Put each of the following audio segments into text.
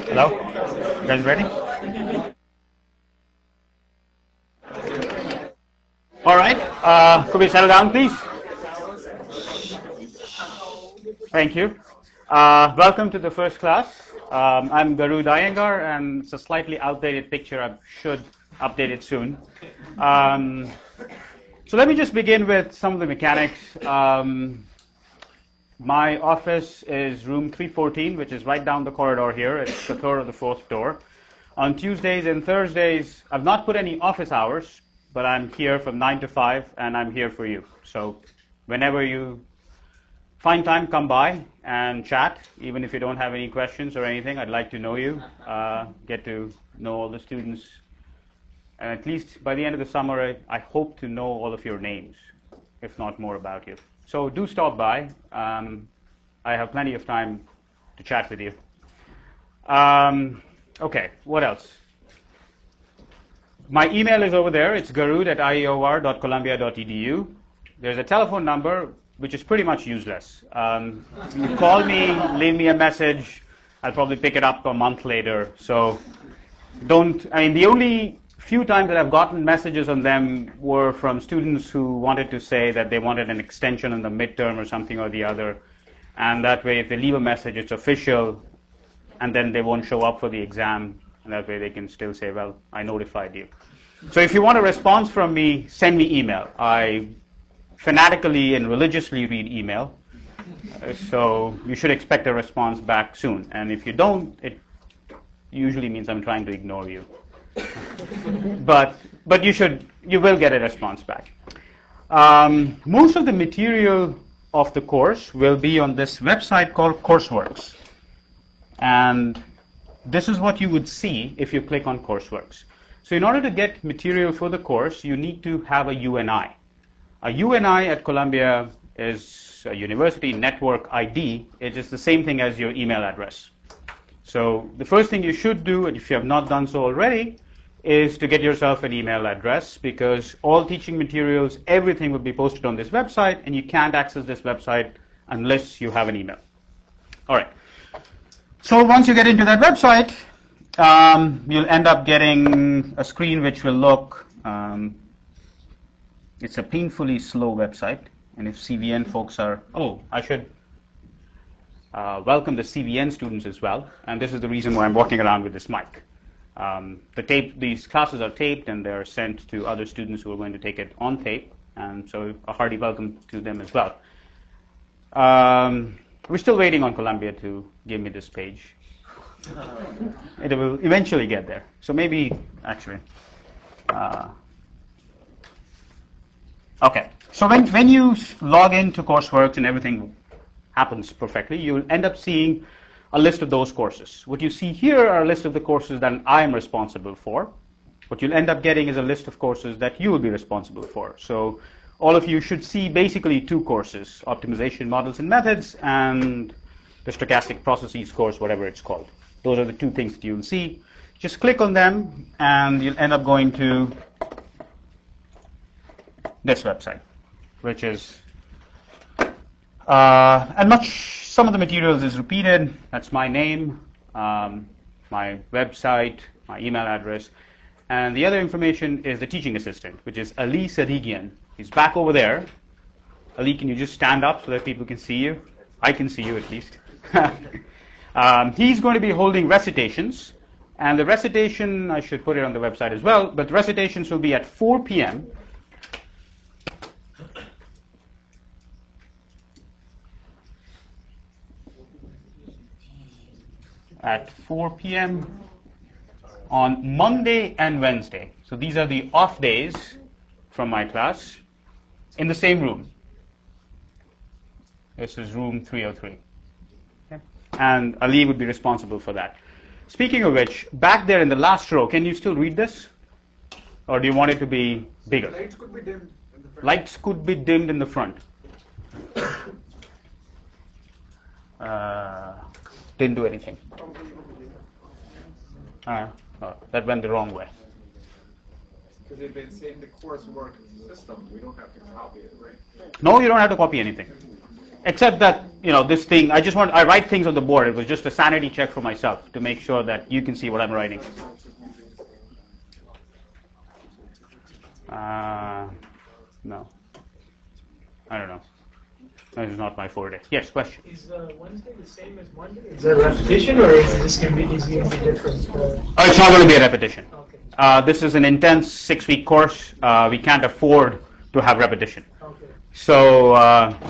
Hello? You guys ready? All right. Could we settle down, please? Thank you. Welcome to the first class. I'm Garu Iyengar, and it's a slightly outdated picture. I should update it soon. So let me just begin with some of the mechanics. My office is room 314, which is right down the corridor here. It's the third or the fourth door. On Tuesdays and Thursdays, I've not put any office hours, but I'm here from 9 to 5, and I'm here for you. So whenever you find time, come by and chat. Even if you don't have any questions or anything, I'd like to know you, get to know all the students. And at least by the end of the summer, I hope to know all of your names, if not more about you. So do stop by. I have plenty of time to chat with you. Okay, what else? My email is over there. It's garud@ieor.columbia.edu. There's a telephone number, which is pretty much useless. You call me, leave me a message, I'll probably pick it up a month later. So the only few times that I've gotten messages on them were from students who wanted to say that they wanted an extension in the midterm or something or the other. And that way, if they leave a message, it's official, and then they won't show up for the exam. And that way they can still say, well, I notified you. So if you want a response from me, send me email. I fanatically and religiously read email. So you should expect a response back soon. And if you don't, it usually means I'm trying to ignore you. But you will get a response back. Most of the material of the course will be on this website called Courseworks. And this is what you would see if you click on Courseworks. So in order to get material for the course, you need to have a UNI. A UNI at Columbia is a University Network ID. It is the same thing as your email address. So the first thing you should do, and if you have not done so already, is to get yourself an email address, because all teaching materials, everything will be posted on this website, and you can't access this website unless you have an email. All right. So once you get into that website, you'll end up getting a screen which will look, it's a painfully slow website. And if CVN folks are, I should welcome the CVN students as well. And this is the reason why I'm walking around with this mic. These classes are taped, and they're sent to other students who are going to take it on tape. And so a hearty welcome to them as well. We're still waiting on Columbia to give me this page. It will eventually get there. So maybe, actually. Okay. So when you log into Courseworks and everything happens perfectly, you'll end up seeing a list of those courses. What you see here are a list of the courses that I'm responsible for. What you'll end up getting is a list of courses that you will be responsible for. So all of you should see basically two courses: Optimization Models and Methods and the Stochastic Processes course, whatever it's called. Those are the two things that you'll see. Just click on them, and you'll end up going to this website, which is, some of the materials is repeated. That's my name, my website, my email address, and the other information is the teaching assistant, which is Ali Sadigian. He's back over there. Ali, can you just stand up so that people can see you? I can see you at least. He's going to be holding recitations, and the recitation, I should put it on the website as well, but the recitations will be at 4 p.m. At 4 p.m. on Monday and Wednesday. So these are the off days from my class in the same room. This is room 303. Okay. And Ali would be responsible for that. Speaking of which, back there in the last row, can you still read this? Or do you want it to be bigger? Lights could be dimmed in the front. Lights could be dimmed in the front. Didn't do anything. That went the wrong way. Because if it's in the coursework system, we don't have to copy it, right? No, you don't have to copy anything. Except that, this thing, I write things on the board. It was just a sanity check for myself to make sure that you can see what I'm writing. No. I don't know. That is not my forte. Yes, question. Is Wednesday the same as Monday? Is it a repetition, or is this going to be different? It's not going to be a repetition. Okay. This is an intense 6-week course. We can't afford to have repetition. Okay. So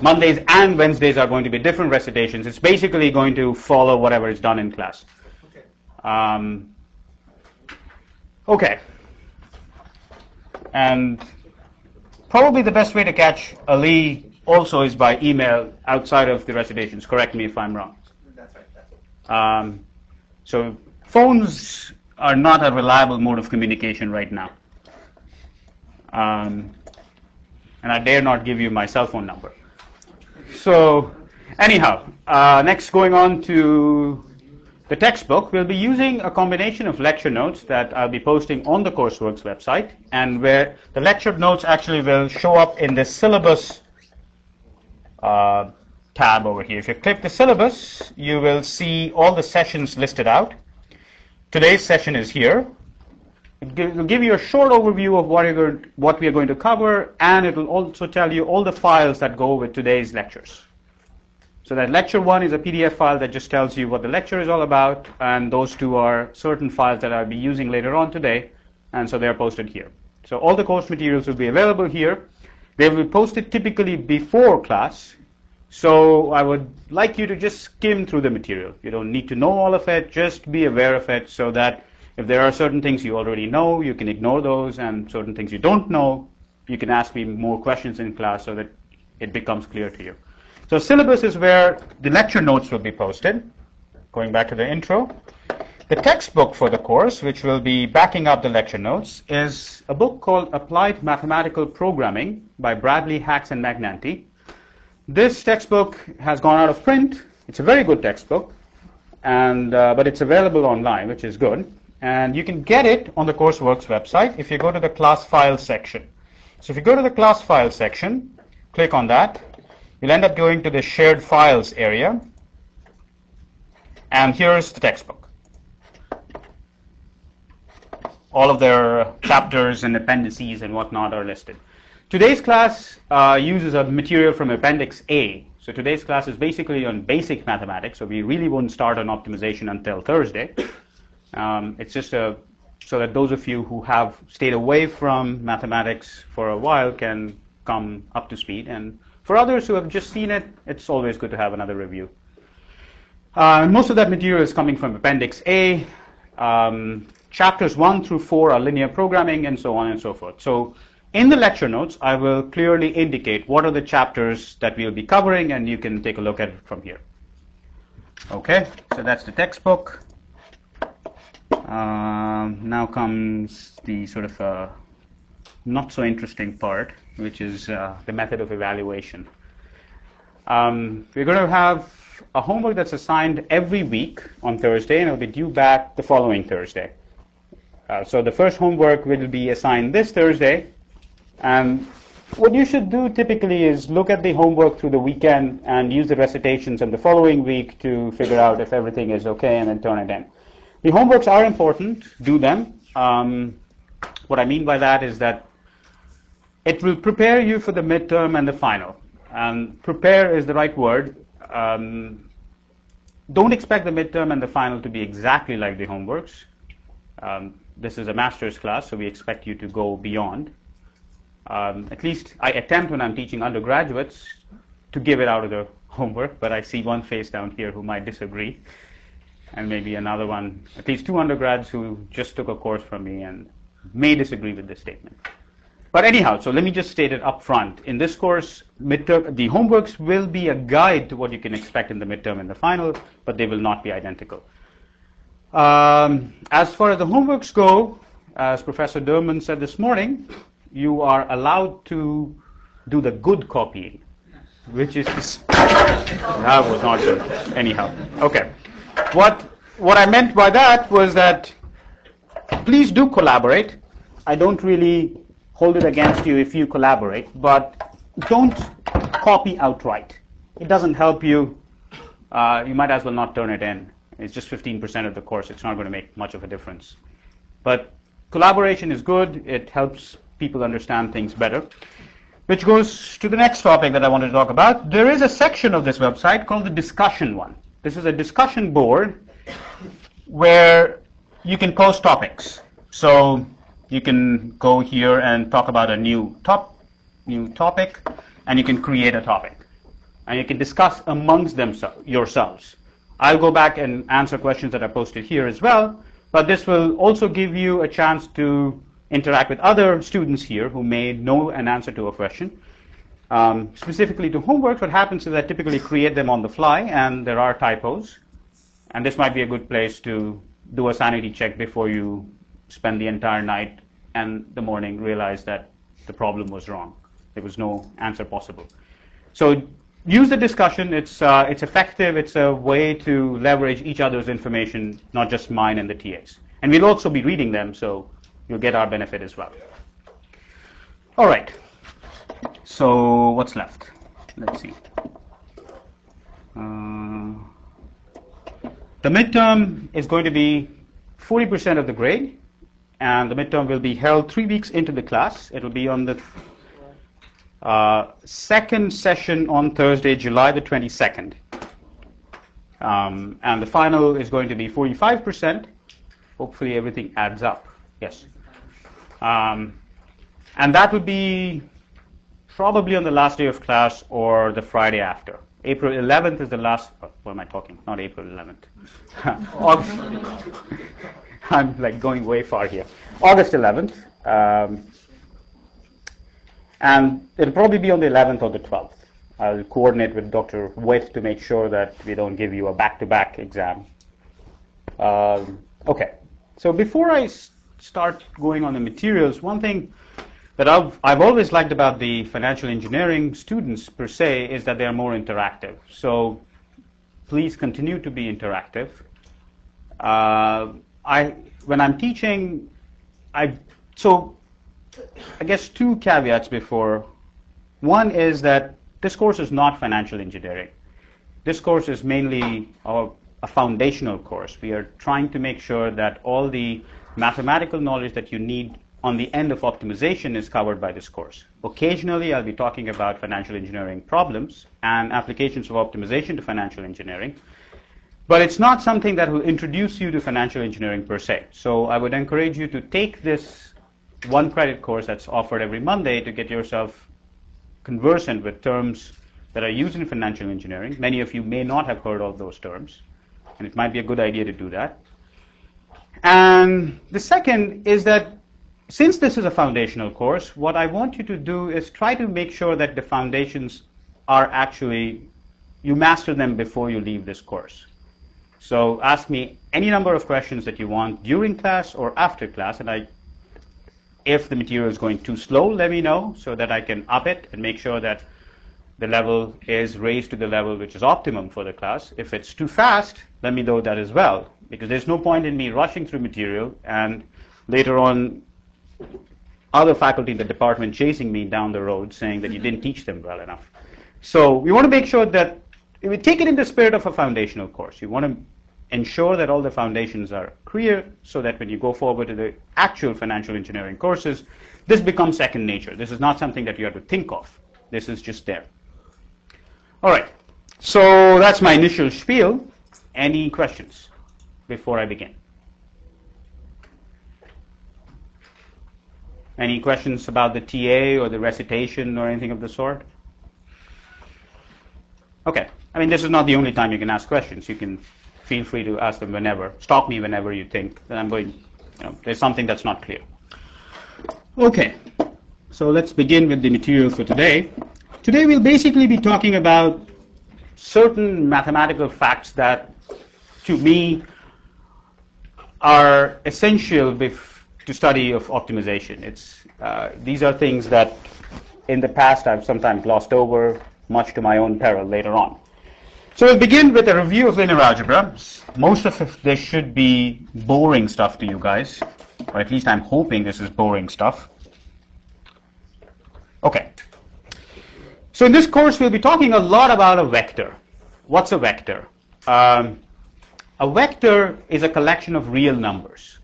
Mondays and Wednesdays are going to be different recitations. It's basically going to follow whatever is done in class. Okay. Okay. And probably the best way to catch Ali also is by email outside of the recitations. Correct me if I'm wrong. That's right. So phones are not a reliable mode of communication right now. And I dare not give you my cell phone number. So anyhow, next going on to the textbook, we'll be using a combination of lecture notes that I'll be posting on the Courseworks website, and where the lecture notes actually will show up in the syllabus tab over here. If you click the syllabus, you will see all the sessions listed out. Today's session is here. It will give you a short overview of what we are going to cover, and it will also tell you all the files that go with today's lectures. So that lecture 1 is a PDF file that just tells you what the lecture is all about, and those two are certain files that I'll be using later on today, and so they're posted here. So all the course materials will be available here. They will be posted typically before class, so I would like you to just skim through the material. You don't need to know all of it, just be aware of it, so that if there are certain things you already know, you can ignore those, and certain things you don't know, you can ask me more questions in class so that it becomes clear to you. So syllabus is where the lecture notes will be posted. Going back to the intro. The textbook for the course, which will be backing up the lecture notes, is a book called Applied Mathematical Programming by Bradley, Hacks, and Magnanti. This textbook has gone out of print. It's a very good textbook, but it's available online, which is good. And you can get it on the Courseworks website if you go to the class files section. So if you go to the class files section, click on that, you'll end up going to the shared files area, and here's the textbook. All of their chapters and appendices and whatnot are listed. Today's class uses a material from Appendix A. So today's class is basically on basic mathematics, so we really won't start on optimization until Thursday. It's just so that those of you who have stayed away from mathematics for a while can come up to speed, and for others who have just seen it, it's always good to have another review. Most of that material is coming from Appendix A. Chapters 1 through 4 are linear programming, and so on and so forth. So in the lecture notes, I will clearly indicate what are the chapters that we'll be covering, and you can take a look at it from here. Okay, so that's the textbook. Now comes the sort of not so interesting part, which is the method of evaluation. We're going to have a homework that's assigned every week on Thursday, and it'll be due back the following Thursday. So the first homework will be assigned this Thursday, and what you should do typically is look at the homework through the weekend and use the recitations in the following week to figure out if everything is okay, and then turn it in. The homeworks are important, do them. What I mean by that is that it will prepare you for the midterm and the final. Prepare is the right word. Don't expect the midterm and the final to be exactly like the homeworks. This is a master's class, so we expect you to go beyond. At least I attempt when I'm teaching undergraduates to give it out of the homework, but I see one face down here who might disagree, and maybe another one, at least 2 undergrads who just took a course from me and may disagree with this statement. But anyhow, so let me just state it up front. In this course, the homeworks will be a guide to what you can expect in the midterm and the final, but they will not be identical. As far as the homeworks go, as Professor Durman said this morning, you are allowed to do the good copying. which is that was not good. Anyhow, okay. What I meant by that was that please do collaborate. I don't really hold it against you if you collaborate, but don't copy outright. It doesn't help you. You might as well not turn it in. It's just 15% of the course. It's not going to make much of a difference. But collaboration is good. It helps people understand things better. Which goes to the next topic that I wanted to talk about. There is a section of this website called the discussion one. This is a discussion board where you can post topics. So you can go here and talk about a new topic, and you can create a topic. And you can discuss amongst yourselves. I'll go back and answer questions that are posted here as well, but this will also give you a chance to interact with other students here who may know an answer to a question. Specifically to homework, what happens is I typically create them on the fly, and there are typos. And this might be a good place to do a sanity check before you spend the entire night and the morning realize that the problem was wrong. There was no answer possible. So use the discussion. It's effective. It's a way to leverage each other's information, not just mine and the TA's. And we'll also be reading them, so you'll get our benefit as well. All right. So what's left? Let's see. The midterm is going to be 40% of the grade, and the midterm will be held 3 weeks into the class. It will be on the second session on Thursday, July the 22nd. And the final is going to be 45%. Hopefully everything adds up. Yes. And that would be probably on the last day of class or the Friday after. April 11th is the last, what am I talking? Not April 11th. I'm like going way far here. August 11th. And it'll probably be on the 11th or the 12th. I'll coordinate with Dr. Witt to make sure that we don't give you a back-to-back exam. Okay. So before I start going on the materials, one thing that I've always liked about the financial engineering students per se is that they are more interactive. So please continue to be interactive. When I'm teaching, so I guess two caveats before. One is that this course is not financial engineering. This course is mainly a foundational course. We are trying to make sure that all the mathematical knowledge that you need on the end of optimization is covered by this course. Occasionally, I'll be talking about financial engineering problems and applications of optimization to financial engineering. But it's not something that will introduce you to financial engineering per se. So I would encourage you to take this one credit course that's offered every Monday to get yourself conversant with terms that are used in financial engineering. Many of you may not have heard of those terms, and it might be a good idea to do that. And the second is that since this is a foundational course, what I want you to do is try to make sure that the foundations are actually, you master them before you leave this course. So ask me any number of questions that you want during class or after class, and if the material is going too slow, let me know so that I can up it and make sure that the level is raised to the level which is optimum for the class. If it's too fast, let me know that as well, because there's no point in me rushing through material and later on other faculty in the department chasing me down the road saying that you didn't teach them well enough. So we want to make sure that we take it in the spirit of a foundational course. You want to ensure that all the foundations are clear so that when you go forward to the actual financial engineering courses, this becomes second nature. This is not something that you have to think of. This is just there. All right. So that's my initial spiel. Any questions before I begin? Any questions about the TA or the recitation or anything of the sort? Okay. I mean, this is not the only time you can ask questions. You can feel free to ask them whenever. Stop me whenever you think that I'm going, there's something that's not clear. Okay. So let's begin with the material for today. Today we'll basically be talking about certain mathematical facts that, to me, are essential to study of optimization. These are things that in the past I've sometimes glossed over. much to my own peril later on. So we'll begin with a review of linear algebra. Most of this should be boring stuff to you guys, or at least I'm hoping this is boring stuff. Okay. So in this course, we'll be talking a lot about a vector. What's a vector? A vector is a collection of real numbers.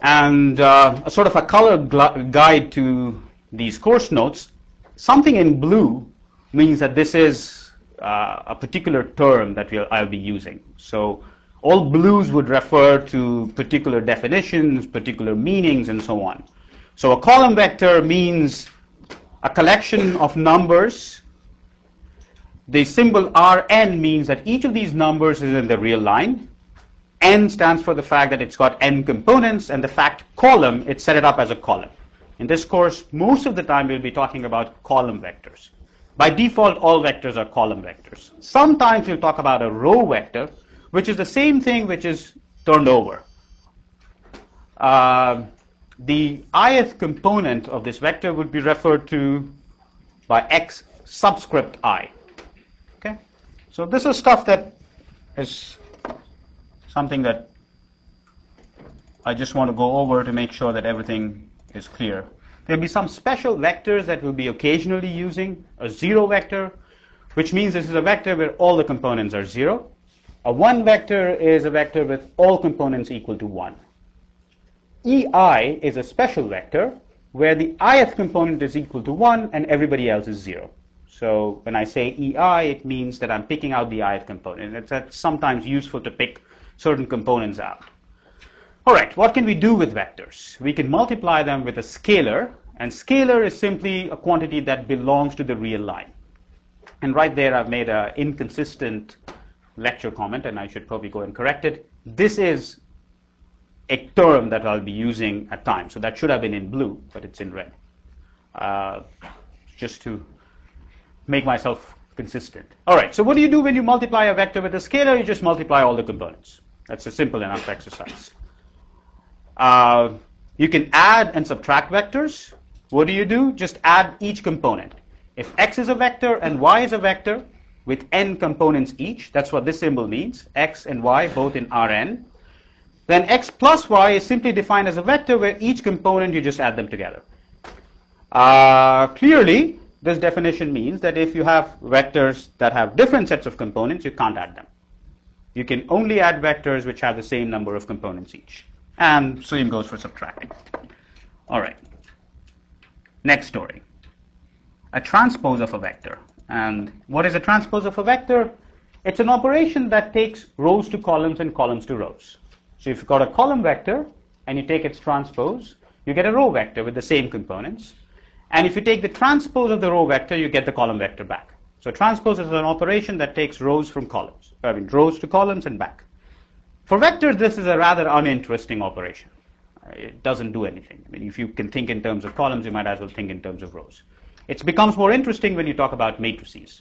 And a sort of a color guide to these course notes, something in blue means that this is a particular term that I'll be using. So all blues would refer to particular definitions, particular meanings, and so on. So a column vector means a collection of numbers. The symbol Rn means that each of these numbers is in the real line. N stands for the fact that it's got n components, and the fact column, it's set it up as a column. In this course, most of the time we'll be talking about column vectors. By default, all vectors are column vectors. Sometimes we'll talk about a row vector, which is the same thing which is turned over. The ith component of this vector would be referred to by x subscript I. Okay? So this is stuff that is something that I just want to go over to make sure that everything is clear. There'll be some special vectors that we'll be occasionally using. A zero vector, which means this is a vector where all the components are 0. A 1 vector is a vector with all components equal to 1. EI is a special vector where the ith component is equal to 1 and everybody else is 0. So when I say EI, it means that I'm picking out the ith component. That's sometimes useful to pick certain components out. All right, what can we do with vectors? We can multiply them with a scalar, and scalar is simply a quantity that belongs to the real line. And right there I've made an inconsistent lecture comment, and I should probably go and correct it. This is a term that I'll be using at times. So that should have been in blue, but it's in red. Just to make myself consistent. All right, so what do you do when you multiply a vector with a scalar? You just multiply all the components. That's a simple enough exercise. You can add and subtract vectors. What do? Just add each component. If x is a vector and y is a vector with n components each, that's what this symbol means, x and y both in Rn, then x plus y is simply defined as a vector where each component you just add them together. Clearly, this definition means that if you have vectors that have different sets of components, you can't add them. You can only add vectors which have the same number of components each. And same goes for subtracting. All right. Next story. A transpose of a vector. And what is a transpose of a vector? It's an operation that takes rows to columns and columns to rows. So if you've got a column vector and you take its transpose, you get a row vector with the same components. And if you take the transpose of the row vector, you get the column vector back. So transpose is an operation that takes rows from columns. Rows to columns and back. For vectors, this is a rather uninteresting operation. It doesn't do anything. I mean, if you can think in terms of columns, you might as well think in terms of rows. It becomes more interesting when you talk about matrices.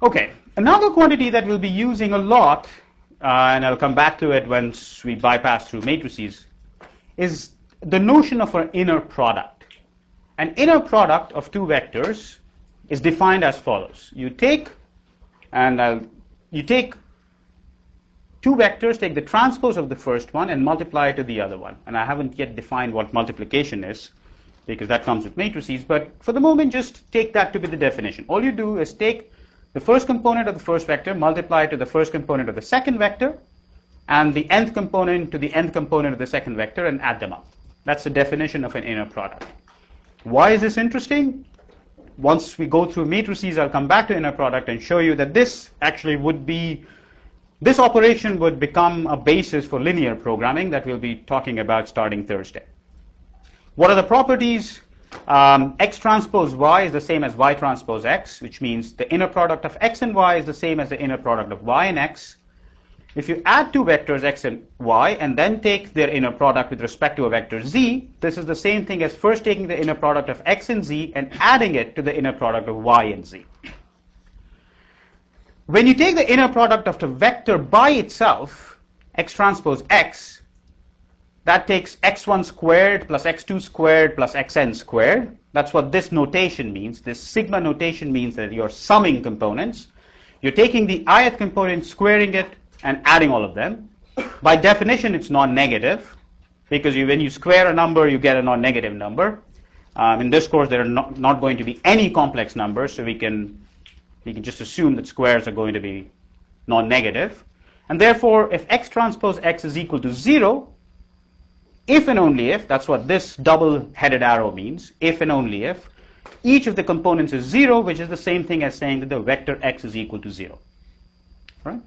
Okay, another quantity that we'll be using a lot, and I'll come back to it once we bypass through matrices, is the notion of an inner product. An inner product of two vectors is defined as follows. You take two vectors, take the transpose of the first one and multiply it to the other one. And I haven't yet defined what multiplication is, because that comes with matrices, but for the moment just take that to be the definition. All you do is take the first component of the first vector, multiply it to the first component of the second vector, and the nth component to the nth component of the second vector, and add them up. That's the definition of an inner product. Why is this interesting? Once we go through matrices, I'll come back to inner product and show you that this actually would be, this operation would become a basis for linear programming that we'll be talking about starting Thursday. What are the properties? X transpose y is the same as y transpose x, which means the inner product of x and y is the same as the inner product of y and x. If you add two vectors x and y and then take their inner product with respect to a vector z, this is the same thing as first taking the inner product of x and z and adding it to the inner product of y and z. When you take the inner product of the vector by itself, x transpose x, that takes x1 squared plus x2 squared plus xn squared, That's what this notation means. This sigma notation means that you're summing components. You're taking the ith component, squaring it, and adding all of them. By definition, it's non-negative, because when you square a number, you get a non-negative number. In this course, there are not going to be any complex numbers, so we can just assume that squares are going to be non-negative. And therefore, if x transpose x is equal to 0, if and only if, that's what this double-headed arrow means, if and only if, each of the components is 0, which is the same thing as saying that the vector x is equal to 0. Right?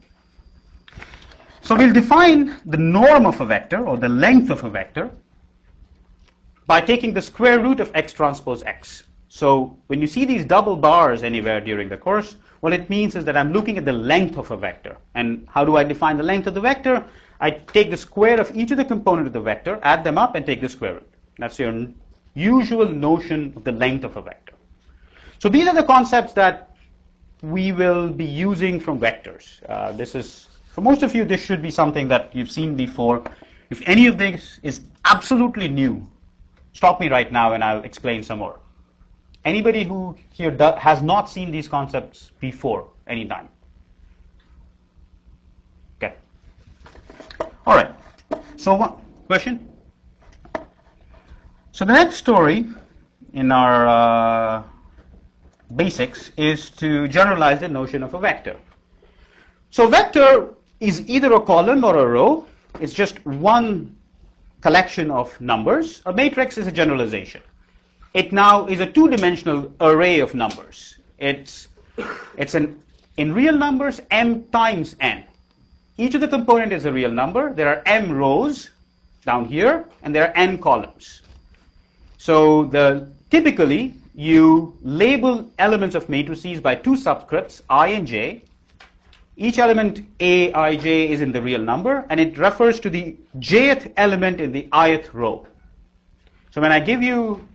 So we'll define the norm of a vector, or the length of a vector, by taking the square root of x transpose x. So when you see these double bars anywhere during the course, what it means is that I'm looking at the length of a vector. And how do I define the length of the vector? I take the square of each of the components of the vector, add them up, and take the square root. That's your usual notion of the length of a vector. So these are the concepts that we will be using from vectors. For most of you, this should be something that you've seen before. If any of this is absolutely new, stop me right now and I'll explain some more. Anybody who here has not seen these concepts before, anytime? Okay. All right. So what question? So the next story in our basics is to generalize the notion of a vector. So vector is either a column or a row. It's just one collection of numbers. A matrix is a generalization. It now is a two-dimensional array of numbers. It's in real numbers, m times n. Each of the component is a real number. There are m rows down here, and there are n columns. So typically, you label elements of matrices by two subscripts, I and j. Each element a, I, j is in the real number, and it refers to the jth element in the ith row. So when I give you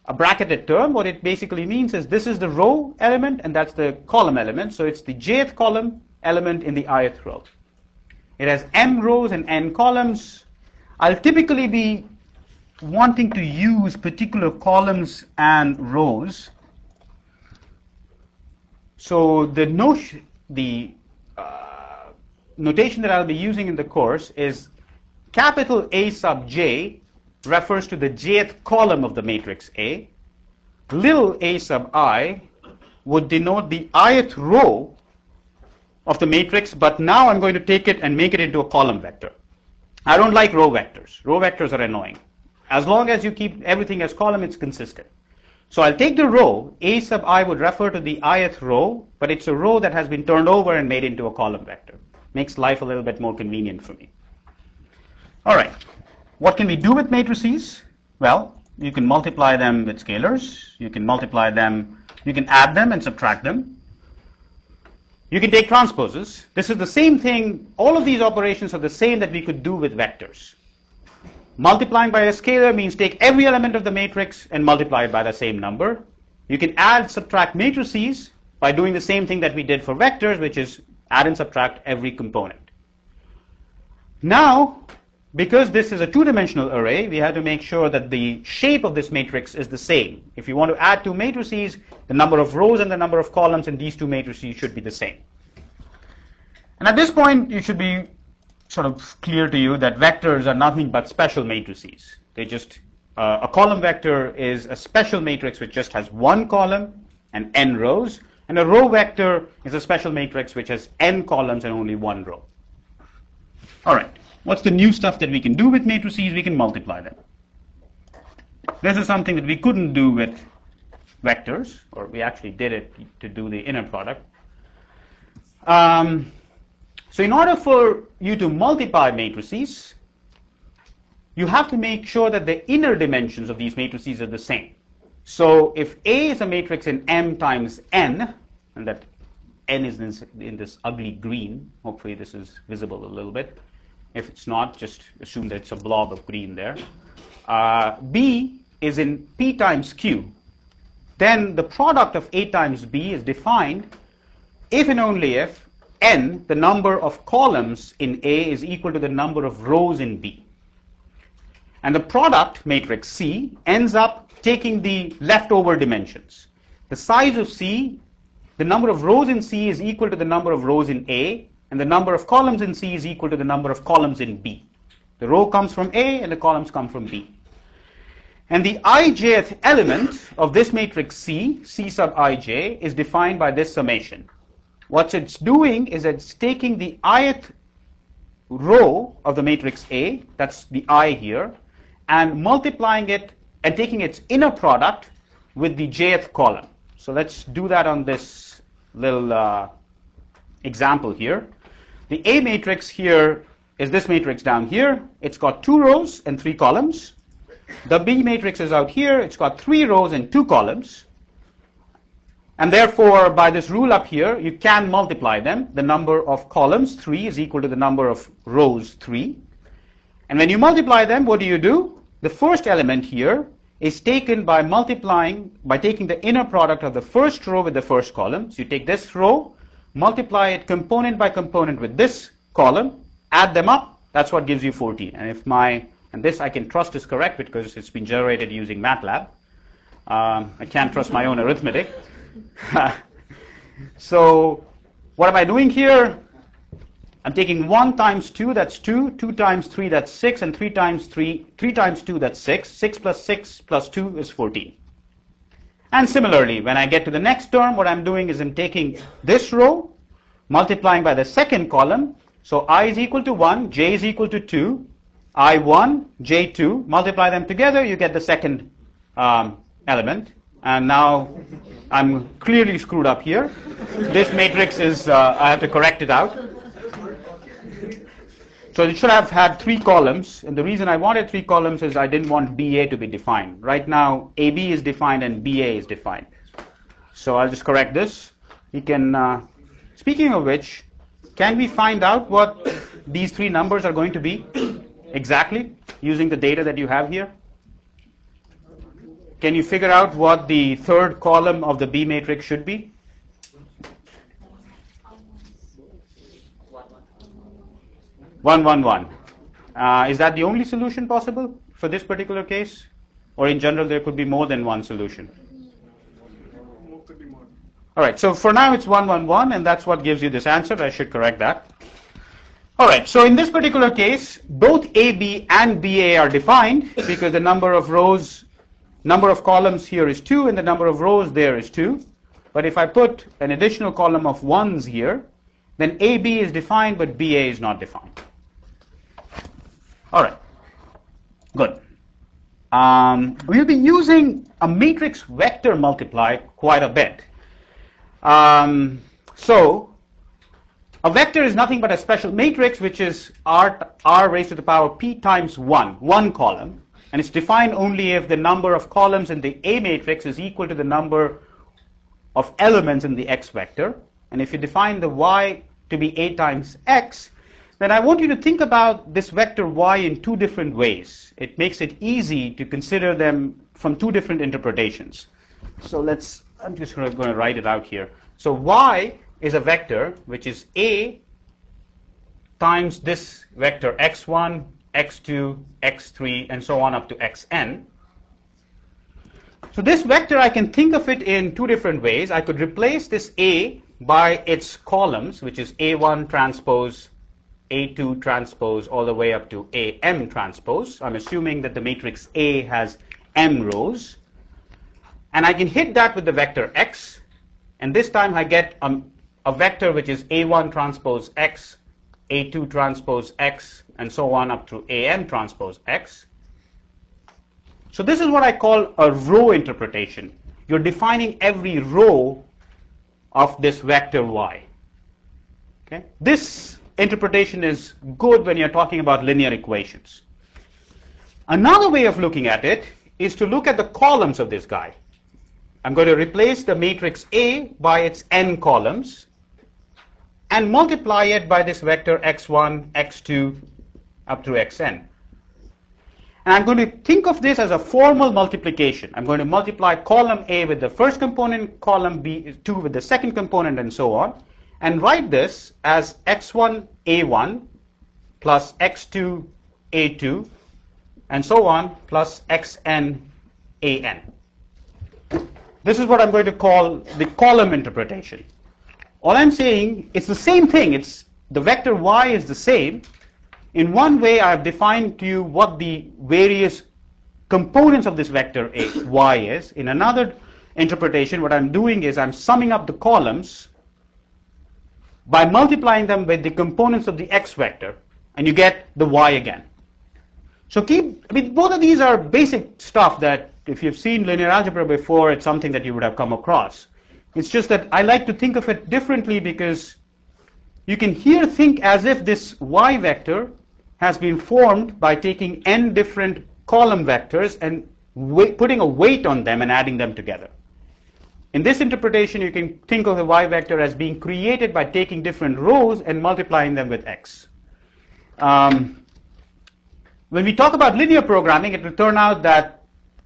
a bracketed term, what it basically means is this is the row element, and that's the column element. So it's the jth column element in the ith row. It has m rows and n columns. I'll typically be wanting to use particular columns and rows. So the notation that I'll be using in the course is capital A sub j refers to the jth column of the matrix A. Little a sub I would denote the ith row of the matrix, but now I'm going to take it and make it into a column vector. I don't like row vectors. Row vectors are annoying. As long as you keep everything as column, it's consistent. So I'll take the row. A sub I would refer to the ith row, but it's a row that has been turned over and made into a column vector. Makes life a little bit more convenient for me. All right. What can we do with matrices? Well, you can multiply them with scalars. You can multiply them. You can add them and subtract them. You can take transposes. This is the same thing. All of these operations are the same that we could do with vectors. Multiplying by a scalar means take every element of the matrix and multiply it by the same number. You can add, subtract matrices by doing the same thing that we did for vectors, which is add and subtract every component. Now, because this is a two-dimensional array, we have to make sure that the shape of this matrix is the same. If you want to add two matrices, the number of rows and the number of columns in these two matrices should be the same. And at this point, it should be sort of clear to you that vectors are nothing but special matrices. They just, a column vector is a special matrix which just has one column and n rows, and a row vector is a special matrix which has n columns and only one row. All right. What's the new stuff that we can do with matrices? We can multiply them. This is something that we couldn't do with vectors, or we actually did it to do the inner product. So in order for you to multiply matrices, you have to make sure that the inner dimensions of these matrices are the same. So if A is a matrix in m times n, and that n is in this ugly green, hopefully this is visible a little bit. If it's not, just assume that it's a blob of green there. B is in P times Q. Then the product of A times B is defined if and only if n, the number of columns in A, is equal to the number of rows in B. And the product, matrix C, ends up taking the leftover dimensions. The size of C, the number of rows in C is equal to the number of rows in A, and the number of columns in C is equal to the number of columns in B. The row comes from A and the columns come from B. And the ijth element of this matrix C, C sub ij, is defined by this summation. What it's doing is it's taking the ith row of the matrix A, that's the I here, and multiplying it and taking its inner product with the jth column. So let's do that on this little example here. The A matrix here is this matrix down here. It's got 2 rows and 3 columns. The B matrix is out here. It's got 3 rows and 2 columns. And therefore, by this rule up here, you can multiply them. The number of columns, 3, is equal to the number of rows, 3. And when you multiply them, what do? The first element here is taken by taking the inner product of the first row with the first column. So you take this row, multiply it component by component with this column, add them up, that's what gives you 14. And this I can trust is correct because it's been generated using MATLAB. I can't trust my own arithmetic. So what am I doing here? I'm taking 1 times 2, that's 2, 2 times 3, that's 6, and 3 times 2, that's 6. 6 plus 6 plus 2 is 14. And similarly, when I get to the next term, what I'm doing is I'm taking this row, multiplying by the second column. So I is equal to 1, j is equal to 2, I1, j2, multiply them together, you get the second element. And now I'm clearly screwed up here. This matrix is, I have to correct it out. So it should have had 3 columns, and the reason I wanted 3 columns is I didn't want BA to be defined. Right now, AB is defined and BA is defined. So I'll just correct this. We can, speaking of which, can we find out what these 3 numbers are going to be exactly using the data that you have here? Can you figure out what the third column of the B matrix should be? 1, 1, 1. Is that the only solution possible for this particular case? Or in general, there could be more than one solution? All right, so for now it's 1, 1, 1, and that's what gives you this answer. I should correct that. All right, so in this particular case, both AB and BA are defined because the number of columns here is 2, and the number of rows there is 2. But if I put an additional column of 1s here, then AB is defined, but BA is not defined. All right, good. We'll be using a matrix vector multiply quite a bit. So a vector is nothing but a special matrix which is r raised to the power p times 1 column, and it's defined only if the number of columns in the A matrix is equal to the number of elements in the x vector. And if you define the y to be A times x, then I want you to think about this vector y in 2 different ways. It makes it easy to consider them from 2 different interpretations. So I'm just going to write it out here. So y is a vector which is A times this vector x1, x2, x3, and so on up to xn. So this vector, I can think of it in 2 different ways. I could replace this A by its columns, which is A1 transpose, A2 transpose, all the way up to AM transpose. I'm assuming that the matrix A has m rows. And I can hit that with the vector x. And this time I get a vector which is A1 transpose x, A2 transpose x, and so on up to AM transpose x. So this is what I call a row interpretation. You're defining every row of this vector y. Okay? This interpretation is good when you're talking about linear equations. Another way of looking at it is to look at the columns of this guy. I'm going to replace the matrix A by its n columns and multiply it by this vector x1, x2, up to xn. And I'm going to think of this as a formal multiplication. I'm going to multiply column A with the first component, column B2 with the second component, and so on, and write this as x1 A1 plus x2 A2 and so on, plus xn an. This is what I'm going to call the column interpretation. All I'm saying, it's the same thing. It's the vector y is the same. In one way, I've defined to you what the various components of this vector y is. In another interpretation, what I'm doing is I'm summing up the columns by multiplying them with the components of the x vector, and you get the y again. So both of these are basic stuff that if you've seen linear algebra before, it's something that you would have come across. It's just that I like to think of it differently because you can here think as if this y vector has been formed by taking n different column vectors and putting a weight on them and adding them together. In this interpretation, you can think of the y vector as being created by taking different rows and multiplying them with x. When we talk about linear programming, it will turn out that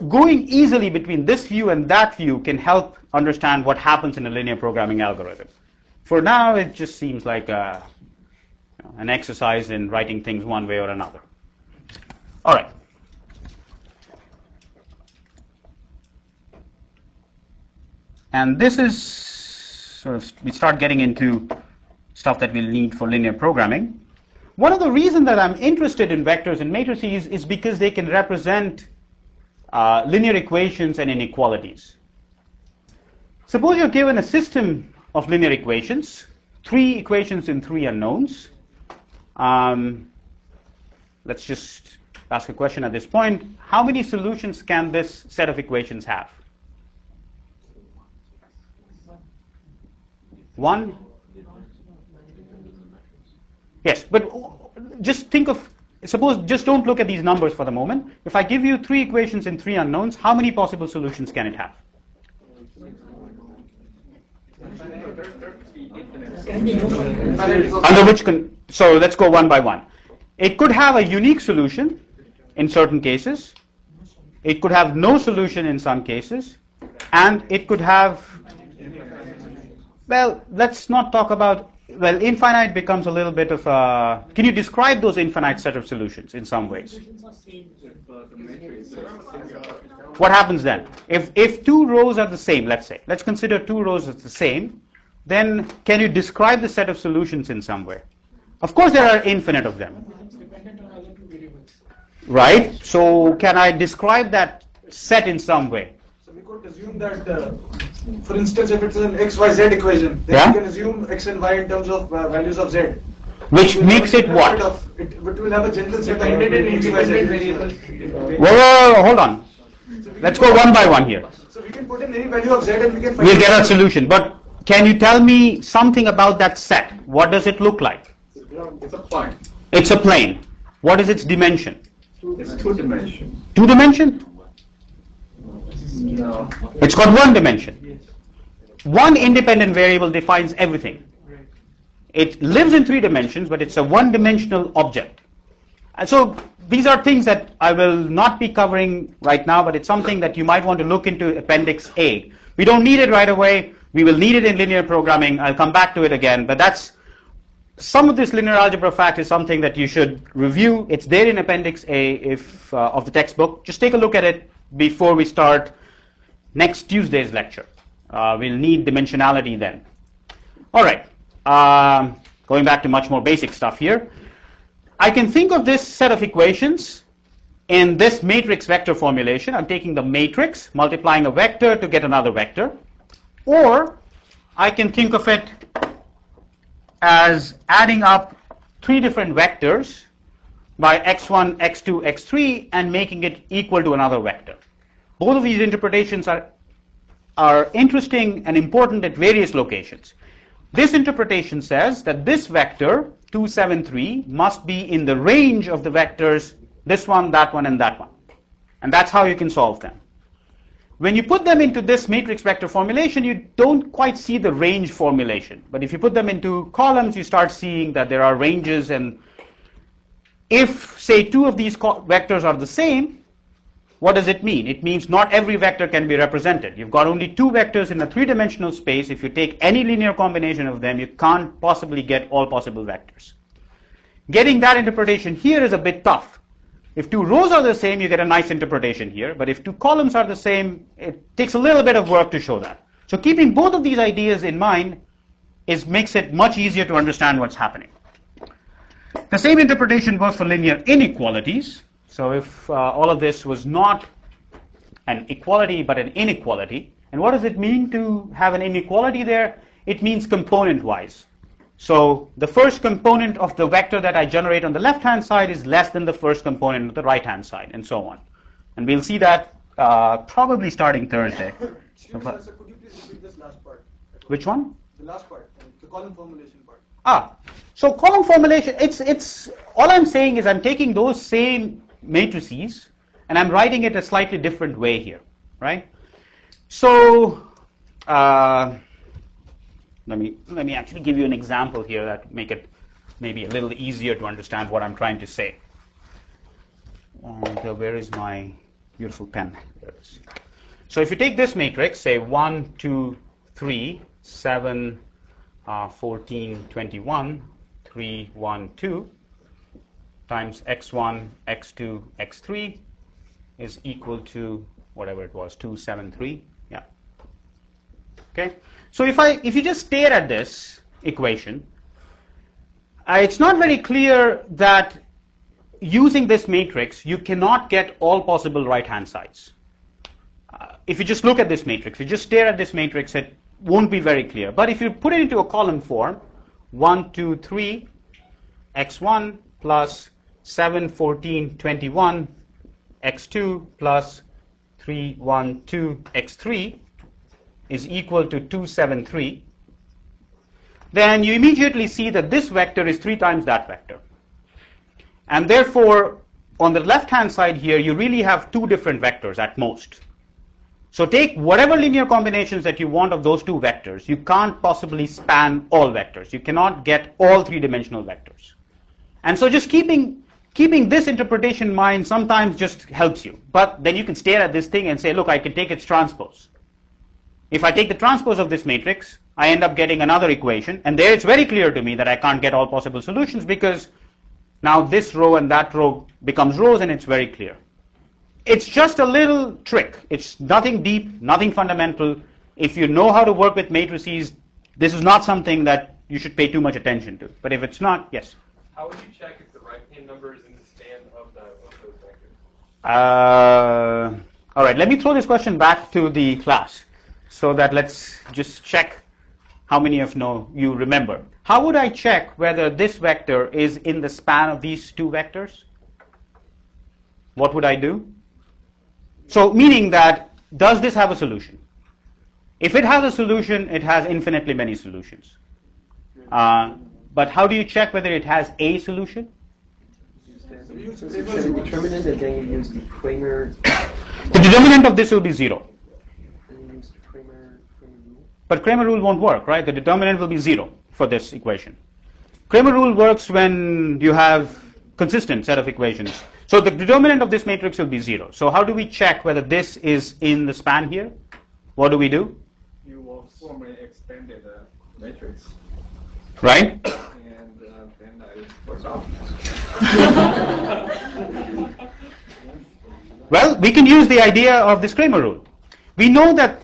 going easily between this view and that view can help understand what happens in a linear programming algorithm. For now, it just seems like an exercise in writing things one way or another. All right. And this is sort of, we start getting into stuff that we'll need for linear programming. One of the reasons that I'm interested in vectors and matrices is because they can represent linear equations and inequalities. Suppose you're given a system of linear equations, 3 equations and 3 unknowns. Let's just ask a question at this point. How many solutions can this set of equations have? 1? Yes, but just think of, suppose, just don't look at these numbers for the moment. If I give you 3 equations and 3 unknowns, how many possible solutions can it have? Under which, so let's go one by one. It could have a unique solution in certain cases. It could have no solution in some cases. And it could have, well, let's not talk about, well, infinite becomes a little bit of a, can you describe those infinite set of solutions in some ways? What happens then? If 2 rows are the same, let's say, let's consider 2 rows as the same, then can you describe the set of solutions in some way? Of course, there are infinite of them. Right? So can I describe that set in some way? So we could assume that, for instance, if it's an x, y, z equation, then we can assume x and y in terms of values of z. Which makes it what? It will have a general set of independent variables. Whoa, hold on. Let's go one by one here. So we can put in any value of z and we can find we'll get a solution. But can you tell me something about that set? What does it look like? It's a plane. It's a plane. What is its dimension? It's 2 dimension. 2 dimension? No. It's got 1 dimension. One independent variable defines everything. It lives in 3 dimensions, but it's a 1-dimensional object. And so these are things that I will not be covering right now, but it's something that you might want to look into Appendix A. We don't need it right away. We will need it in linear programming. I'll come back to it again, but that's some of this linear algebra fact is something that you should review. It's there in Appendix A of the textbook. Just take a look at it before we start next Tuesday's lecture. We'll need dimensionality then. All right. Going back to much more basic stuff here. I can think of this set of equations in this matrix vector formulation. I'm taking the matrix, multiplying a vector to get another vector. Or I can think of it as adding up 3 different vectors by x1, x2, x3 and making it equal to another vector. Both of these interpretations are interesting and important at various locations. This interpretation says that this vector, 2, 7, 3, must be in the range of the vectors, this one, that one, and that one. And that's how you can solve them. When you put them into this matrix vector formulation, you don't quite see the range formulation. But if you put them into columns, you start seeing that there are ranges. And if, say, 2 of these vectors are the same, what does it mean? It means not every vector can be represented. You've got only 2 vectors in a 3-dimensional space. If you take any linear combination of them, you can't possibly get all possible vectors. Getting that interpretation here is a bit tough If two rows are the same, you get a nice interpretation here. But if two columns are the same, it takes a little bit of work to show that. So keeping both of these ideas in mind makes it much easier to understand what's happening. The same interpretation works for linear inequalities. So if all of this was not an equality but an inequality, and what does it mean to have an inequality there? It means component-wise. So the first component of the vector that I generate on the left-hand side is less than the first component of the right-hand side, and so on. And we'll see that probably starting Thursday. Excuse me, sir, could you please repeat this last part? Which one? The last part, the column formulation part. So column formulation, it's all I'm saying is I'm taking those same matrices and I'm writing it a slightly different way here, right? So let me actually give you an example here that make it maybe a little easier to understand what I'm trying to say. And where is my beautiful pen? There it is. So if you take this matrix, say 1, 2, 3, 7, 14, 21, 3, 1, 2 times x1, x2, x3 is equal to whatever it was, 2, 7, 3. Yeah. Okay. So if you just stare at this equation, it's not very clear that using this matrix you cannot get all possible right-hand sides. If you just look at this matrix, you just stare at this matrix, it won't be very clear. But if you put it into a column form, 1, 2, 3, x1 plus 7, 14, 21, x2 plus 3, 1, 2, x3 is equal to 2, 7, 3, then you immediately see that this vector is 3 times that vector. And therefore, on the left-hand side here, you really have 2 different vectors at most. So take whatever linear combinations that you want of those 2 vectors. You can't possibly span all vectors. You cannot get all 3-dimensional vectors. And so just keeping this interpretation in mind sometimes just helps you. But then you can stare at this thing and say, look, I can take its transpose. If I take the transpose of this matrix, I end up getting another equation. And there it's very clear to me that I can't get all possible solutions because now this row and that row becomes rows and it's very clear. It's just a little trick. It's nothing deep, nothing fundamental. If you know how to work with matrices, this is not something that you should pay too much attention to. But if it's not, yes? How would you check if the right-hand number is in the span of those vectors? All right, let me throw this question back to the class so that let's just check how many of you remember. How would I check whether this vector is in the span of these 2 vectors? What would I do? So meaning that, does this have a solution? If it has a solution, it has infinitely many solutions. But how do you check whether it has a solution? Use the determinant and then you use the Kramer. The determinant of this will be 0. And you use the Kramer rule. But Kramer rule won't work, right? The determinant will be 0 for this equation. Kramer rule works when you have consistent set of equations. So the determinant of this matrix will be 0. So how do we check whether this is in the span here? What do we do? You will form an expanded matrix. Right? And then it works out. Well, we can use the idea of this Kramer rule. We know that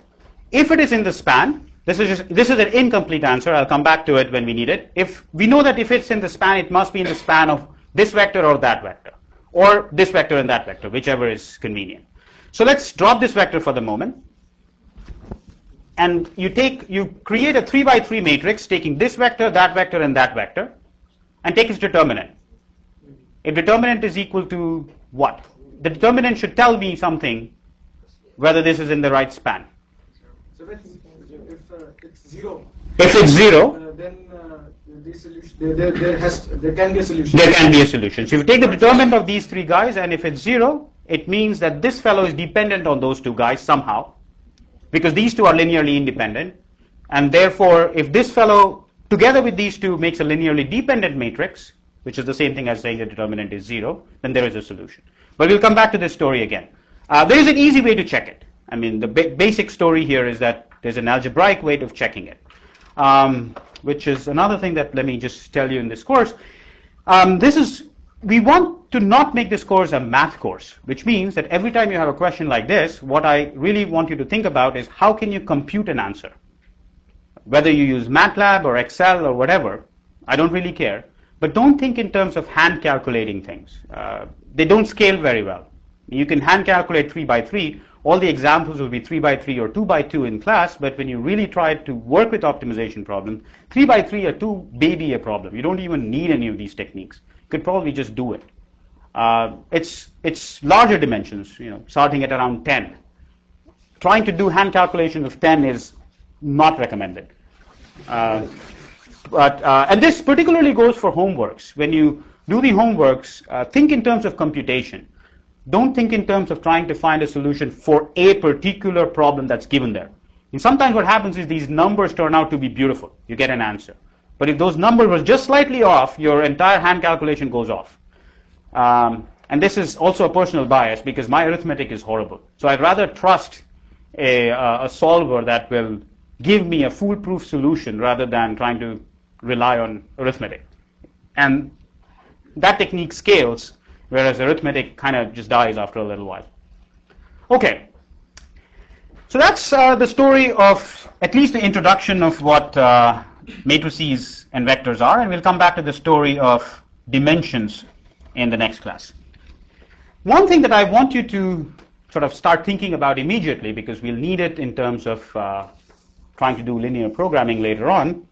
if it is in the span, this is an incomplete answer. I'll come back to it when we need it. If we know that if it's in the span, it must be in the span of this vector or that vector, or this vector and that vector, whichever is convenient. So let's drop this vector for the moment. And you create a 3 by 3 matrix taking this vector, and that vector, and take its determinant. If determinant is equal to what? The determinant should tell me something whether this is in the right span. So if it's 0. If it's 0, Then the solution, there can be a solution. there can be a solution. So if you take the determinant of these 3 guys, and if it's 0, it means that this fellow is dependent on those 2 guys somehow, because these 2 are linearly independent. And therefore, if this fellow, together with these 2, makes a linearly dependent matrix, which is the same thing as saying the determinant is 0, then there is a solution. But we'll come back to this story again. There is an easy way to check it. I mean, the basic story here is that there's an algebraic way of checking it, which is another thing that let me just tell you in this course. We want to not make this course a math course, which means that every time you have a question like this, what I really want you to think about is how can you compute an answer? Whether you use MATLAB or Excel or whatever, I don't really care. But don't think in terms of hand calculating things. They don't scale very well. You can hand calculate 3 by 3. All the examples will be 3 by 3 or 2 by 2 in class, but when you really try to work with optimization problems, 3 by 3 are too baby a problem. You don't even need any of these techniques. You could probably just do it. It's larger dimensions, starting at around 10. Trying to do hand calculations of 10 is not recommended. And this particularly goes for homeworks. When you do the homeworks, think in terms of computation. Don't think in terms of trying to find a solution for a particular problem that's given there. And sometimes what happens is these numbers turn out to be beautiful. You get an answer. But if those numbers were just slightly off, your entire hand calculation goes off. And this is also a personal bias because my arithmetic is horrible. So I'd rather trust a solver that will give me a foolproof solution rather than trying to rely on arithmetic. And that technique scales, whereas arithmetic kind of just dies after a little while. Okay. So that's the story of at least the introduction of what matrices and vectors are, and we'll come back to the story of dimensions in the next class. One thing that I want you to sort of start thinking about immediately, because we'll need it in terms of trying to do linear programming later on,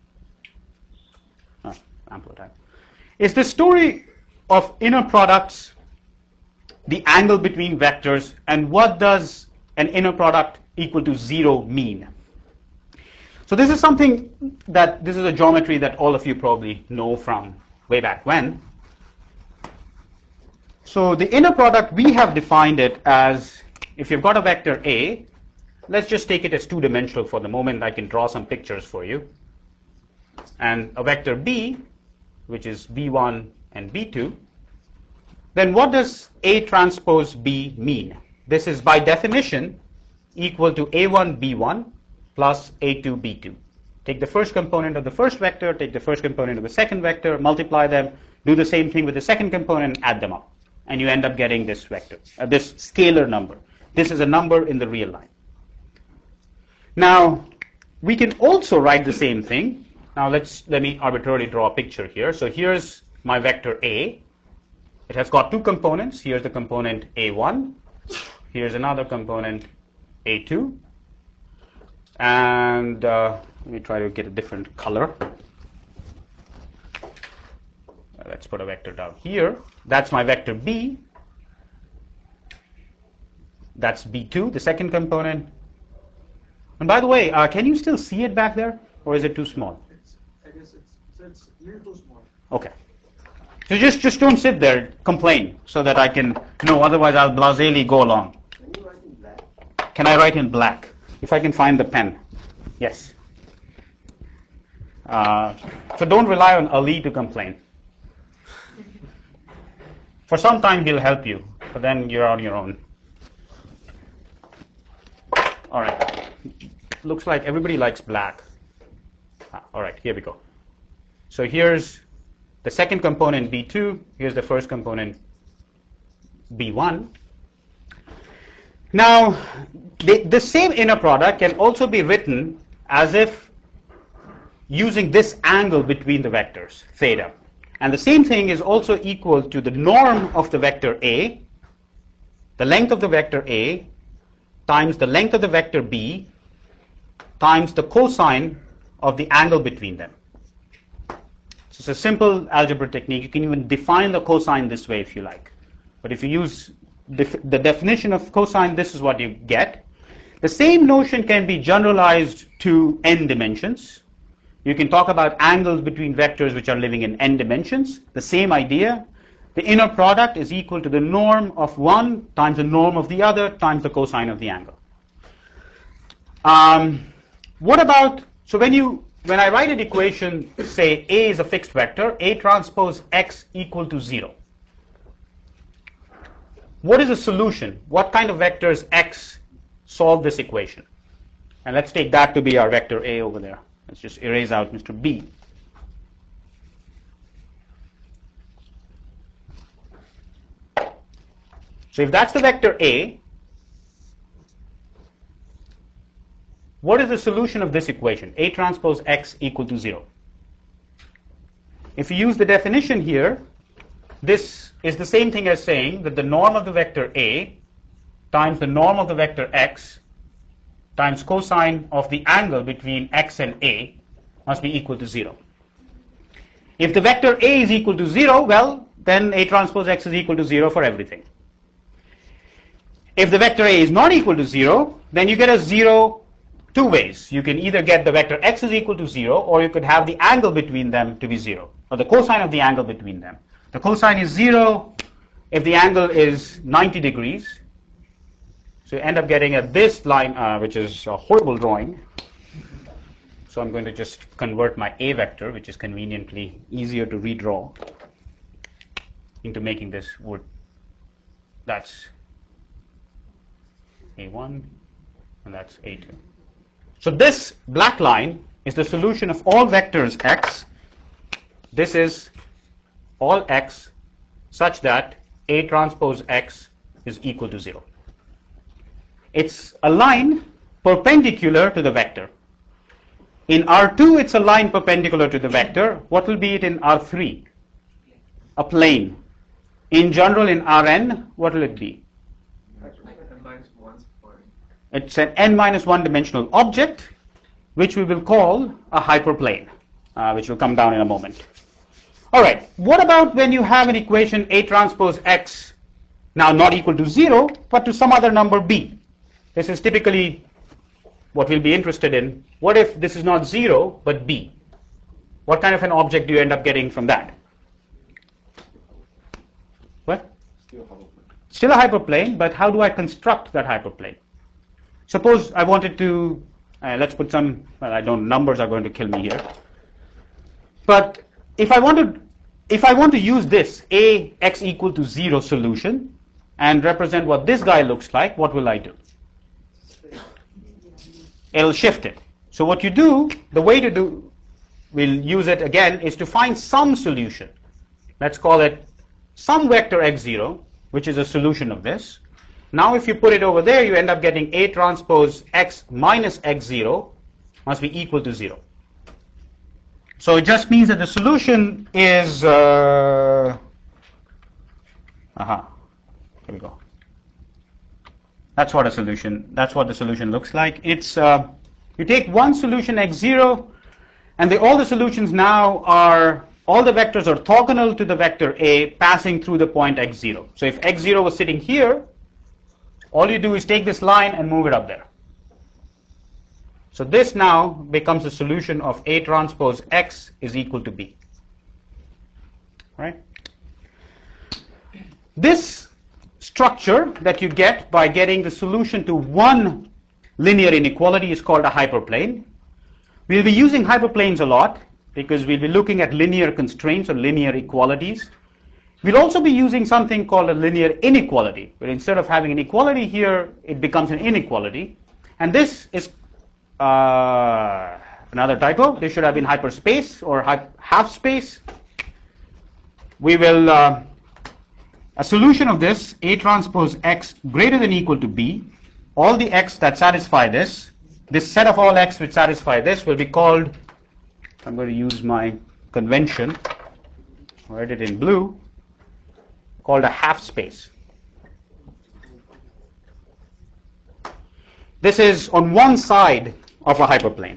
is the story of inner products, the angle between vectors, and what does an inner product equal to 0 mean? So this is something that, this is a geometry that all of you probably know from way back when. So the inner product, we have defined it as, if you've got a vector A, let's just take it as two-dimensional for the moment. I can draw some pictures for you. And a vector B, which is B1 and B2, then what does A transpose B mean? This is by definition equal to A1 B1 plus A2 B2. Take the first component of the first vector, take the first component of the second vector, multiply them, do the same thing with the second component, add them up. And you end up getting this vector, this scalar number. This is a number in the real line. Now, we can also write the same thing. Now let me arbitrarily draw a picture here. So here's my vector A. It has got two components. Here's the component A1. Here's another component A2. And let me try to get a different color. Let's put a vector down here. That's my vector B. That's B2, the second component. And by the way, can you still see it back there? Or is it too small? I guess it's a little too small. Okay. So just don't sit there, complain, so that I can know. Otherwise, I'll blasely go along. Can you write in black? Can I write in black? If I can find the pen. Yes. So don't rely on Ali to complain. For some time, he'll help you, but then you're on your own. All right. Looks like everybody likes black. All right, here we go. So here's the second component, B2. Here's the first component, B1. Now, the same inner product can also be written as if using this angle between the vectors, theta. And the same thing is also equal to the norm of the vector A, the length of the vector A, times the length of the vector B, times the cosine of the angle between them. So it's a simple algebra technique. You can even define the cosine this way if you like. But if you use the definition of cosine, this is what you get. The same notion can be generalized to n dimensions. You can talk about angles between vectors which are living in n dimensions. The same idea. The inner product is equal to the norm of one times the norm of the other times the cosine of the angle. What about, so when I write an equation, say A is a fixed vector, A transpose X equal to 0. What is the solution? What kind of vectors X solve this equation? And let's take that to be our vector A over there. Let's just erase out Mr. B. So if that's the vector A, what is the solution of this equation? A transpose X equal to 0. If you use the definition here, this is the same thing as saying that the norm of the vector A times the norm of the vector X times cosine of the angle between X and A must be equal to 0. If the vector A is equal to 0, well, then A transpose X is equal to 0 for everything. If the vector A is not equal to 0, then you get a 0 two ways. You can either get the vector X is equal to 0, or you could have the angle between them to be 0, or the cosine of the angle between them. The cosine is 0 if the angle is 90 degrees. So you end up getting at this line, which is a horrible drawing. So I'm going to just convert my A vector, which is conveniently easier to redraw, into making this wood. That's A1, and that's A2. So this black line is the solution of all vectors X. This is all X such that A transpose X is equal to 0. It's a line perpendicular to the vector. In R2, it's a line perpendicular to the vector. What will be it in R3? A plane. In general, in Rn, what will it be? It's an n-1 dimensional object, which we will call a hyperplane, which will come down in a moment. All right, what about when you have an equation A transpose X now not equal to 0, but to some other number B? This is typically what we'll be interested in. What if this is not 0, but B? What kind of an object do you end up getting from that? What? Still a hyperplane, but how do I construct that hyperplane? Suppose I wanted to, let's put some, well, I don't, numbers are going to kill me here. But if I want to use this A x equal to 0 solution and represent what this guy looks like, what will I do? It'll shift it. So what you do, the way to do, we'll use it again, is to find some solution. Let's call it some vector x0, which is a solution of this. Now if you put it over there, you end up getting A transpose X minus X0 must be equal to 0. So it just means that the solution is, here we go. That's what the solution looks like. It's, you take one solution X0, and all the solutions now are, all the vectors are orthogonal to the vector A passing through the point X0. So if X0 was sitting here, all you do is take this line and move it up there. So this now becomes a solution of A transpose X is equal to B. Right? This structure that you get by getting the solution to one linear inequality is called a hyperplane. We'll be using hyperplanes a lot because we'll be looking at linear constraints or linear equalities. We'll also be using something called a linear inequality, where instead of having an equality here, it becomes an inequality. And this is another typo. This should have been hyperspace or half space. We will, a solution of this, A transpose X greater than equal to B, all the X that satisfy this set of all X which satisfy this will be called, I'm going to use my convention, write it in blue, called a half space. This is on one side of a hyperplane.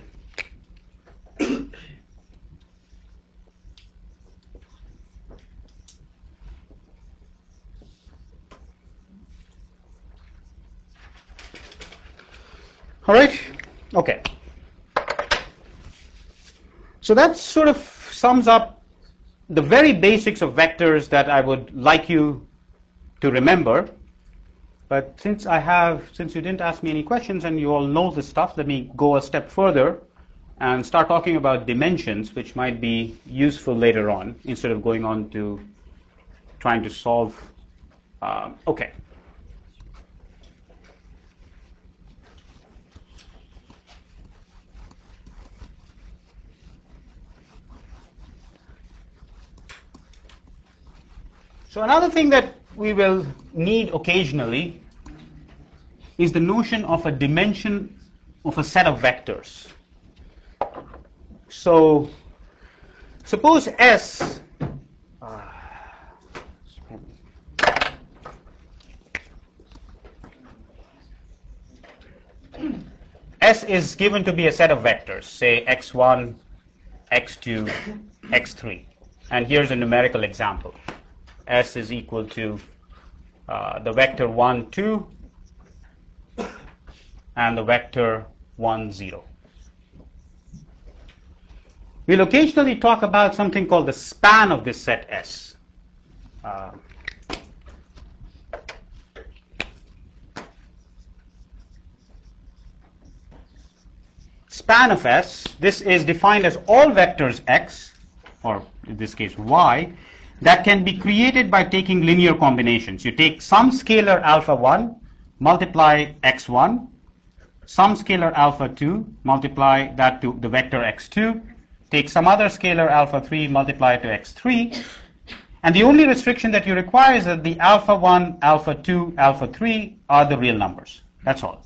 All right? Okay. So that sort of sums up the very basics of vectors that I would like you to remember. But since you didn't ask me any questions and you all know this stuff, let me go a step further and start talking about dimensions, which might be useful later on, instead of going on to trying to solve. Okay. So another thing that we will need occasionally is the notion of a dimension of a set of vectors. So suppose S S is given to be a set of vectors, say x1, x2, x3. And here's a numerical example. S is equal to the vector 1, 2, and the vector 1, 0. We'll occasionally talk about something called the span of this set S. Span of S, this is defined as all vectors x, or in this case y, that can be created by taking linear combinations. You take some scalar alpha 1, multiply x1, some scalar alpha 2, multiply that to the vector x2, take some other scalar alpha 3, multiply it to x3, and the only restriction that you require is that the alpha 1, alpha 2, alpha 3 are the real numbers. That's all.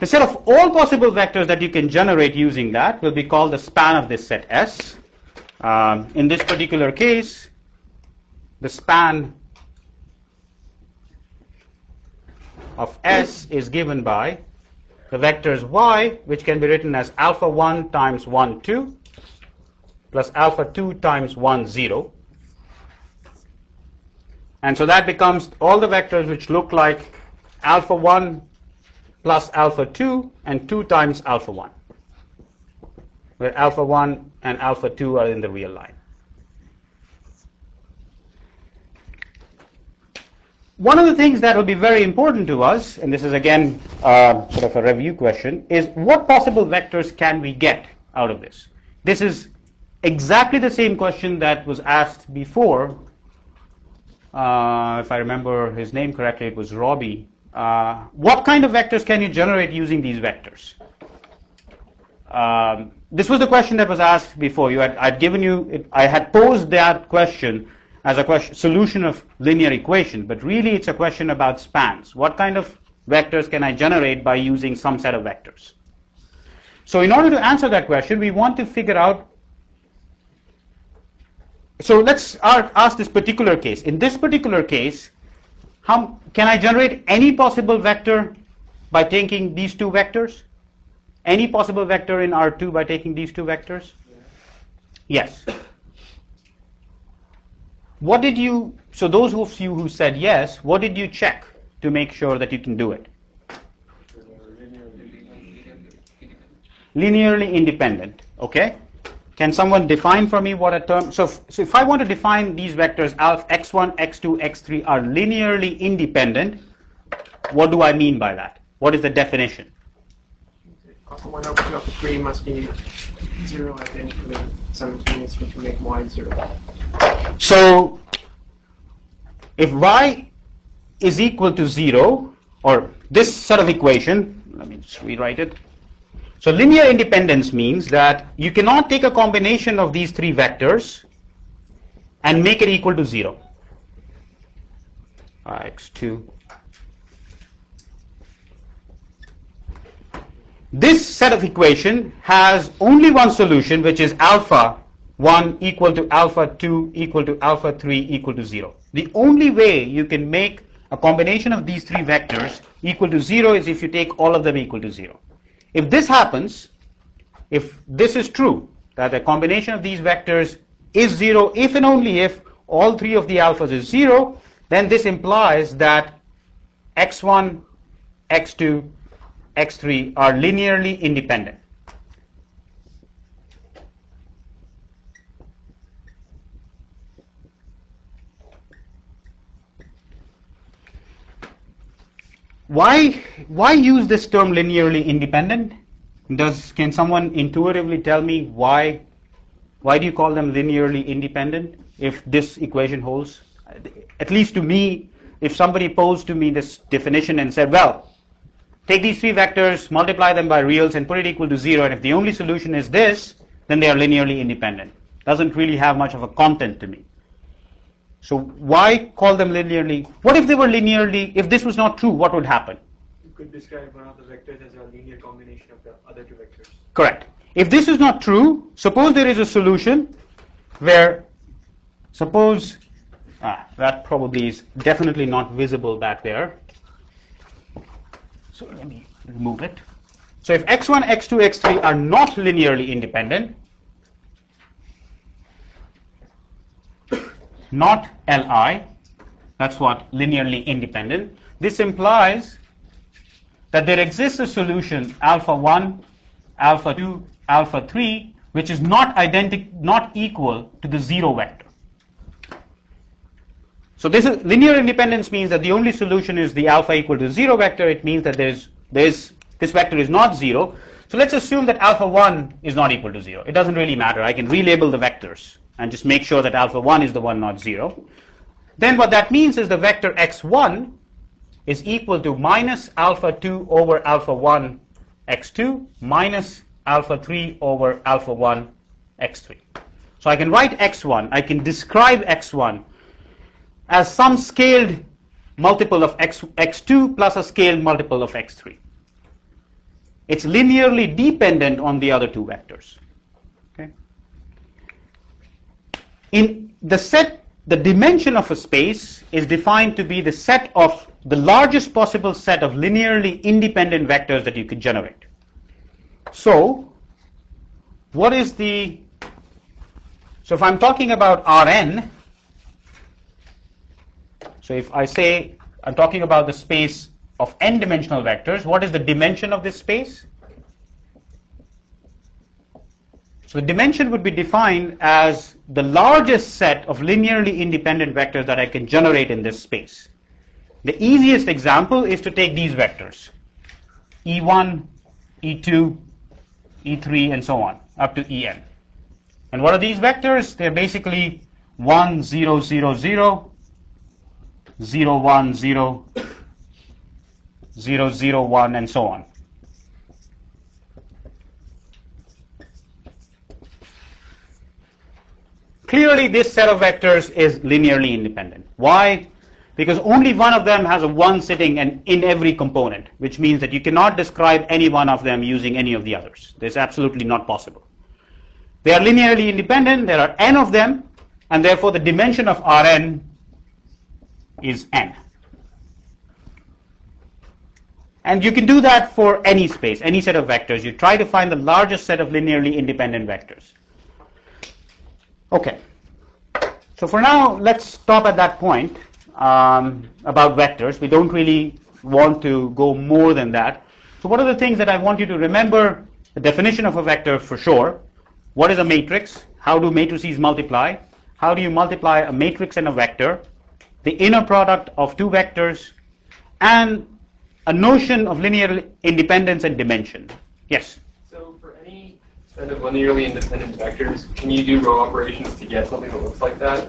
The set of all possible vectors that you can generate using that will be called the span of this set S. In this particular case, the span of S is given by the vectors y, which can be written as alpha 1 times 1, 2, plus alpha 2 times 1, 0. And so that becomes all the vectors which look like alpha 1 plus alpha 2 and 2 times alpha 1, where alpha 1 and alpha 2 are in the real line. One of the things that will be very important to us, and this is again sort of a review question, is what possible vectors can we get out of this? This is exactly the same question that was asked before. If I remember his name correctly, it was Robbie. What kind of vectors can you generate using these vectors? This was the question that was asked before. I had posed that question as a solution of linear equation, but really it's a question about spans. What kind of vectors can I generate by using some set of vectors? So in order to answer that question, we want to figure out. So let's ask this particular case. In this particular case, how can I generate any possible vector by taking these two vectors? Any possible vector in R2 by taking these two vectors? Yes. What did you, so those of you who said yes, what did you check to make sure that you can do it? Linearly independent, okay? Can someone define for me what a term, so if I want to define these vectors alpha x1, x2, x3 are linearly independent, what do I mean by that? What is the definition? Alpha 1 over 2 alpha 3 must be 0 at any simultaneous, which will make y 0. So if y is equal to 0, or this set of equation, let me just rewrite it. So linear independence means that you cannot take a combination of these three vectors and make it equal to 0. x2. This set of equation has only one solution, which is alpha 1 equal to alpha 2 equal to alpha 3 equal to 0. The only way you can make a combination of these three vectors equal to 0 is if you take all of them equal to 0. If this happens, if this is true, that a combination of these vectors is 0, if and only if all three of the alphas is 0, then this implies that x1, x2, x3 are linearly independent. Why use this term linearly independent? Can someone intuitively tell me why do you call them linearly independent if this equation holds? At least to me, if somebody posed to me this definition and said, well, take these three vectors, multiply them by reals and put it equal to 0, and if the only solution is this, then they are linearly independent. Doesn't really have much of a content to me. So why call them linearly? What if they were linearly, if this was not true, what would happen? You could describe one of the vectors as a linear combination of the other two vectors. Correct. If this is not true, suppose there is a solution where, suppose, that probably is definitely not visible back there. So let me remove it. So if x1, x2, x3 are not linearly independent, not Li, that's what linearly independent, this implies that there exists a solution alpha 1, alpha 2, alpha 3, which is not equal to the 0 vector. So this is linear independence means that the only solution is the alpha equal to 0 vector. It means that this vector is not 0. So let's assume that alpha 1 is not equal to 0. It doesn't really matter. I can relabel the vectors and just make sure that alpha 1 is the one, not 0. Then what that means is the vector x1 is equal to minus alpha 2 over alpha 1 x2 minus alpha 3 over alpha 1 x3. So I can write x1, I can describe x1 as some scaled multiple of x2 plus a scaled multiple of x3. It's linearly dependent on the other two vectors. Okay? In the set, the dimension of a space is defined to be the set of the largest possible set of linearly independent vectors that you could generate. So, what is the, so if I'm talking about Rn, so if I say I'm talking about the space of n-dimensional vectors, what is the dimension of this space? So the dimension would be defined as the largest set of linearly independent vectors that I can generate in this space. The easiest example is to take these vectors, E1, E2, E3, and so on, up to En. And what are these vectors? They're basically 1, 0, 0, 0, 0, 1, 0, 0, 0, 1, and so on. Clearly, this set of vectors is linearly independent. Why? Because only one of them has a 1 sitting in every component, which means that you cannot describe any one of them using any of the others. That's absolutely not possible. They are linearly independent. There are n of them, and therefore the dimension of Rn is n. And you can do that for any space, any set of vectors. You try to find the largest set of linearly independent vectors. Okay. So for now, let's stop at that point about vectors. We don't really want to go more than that. So what are the things that I want you to remember? The definition of a vector for sure. What is a matrix? How do matrices multiply? How do you multiply a matrix and a vector? The inner product of two vectors, and a notion of linear independence and dimension. Yes? So for any set of linearly independent vectors, can you do row operations to get something that looks like that?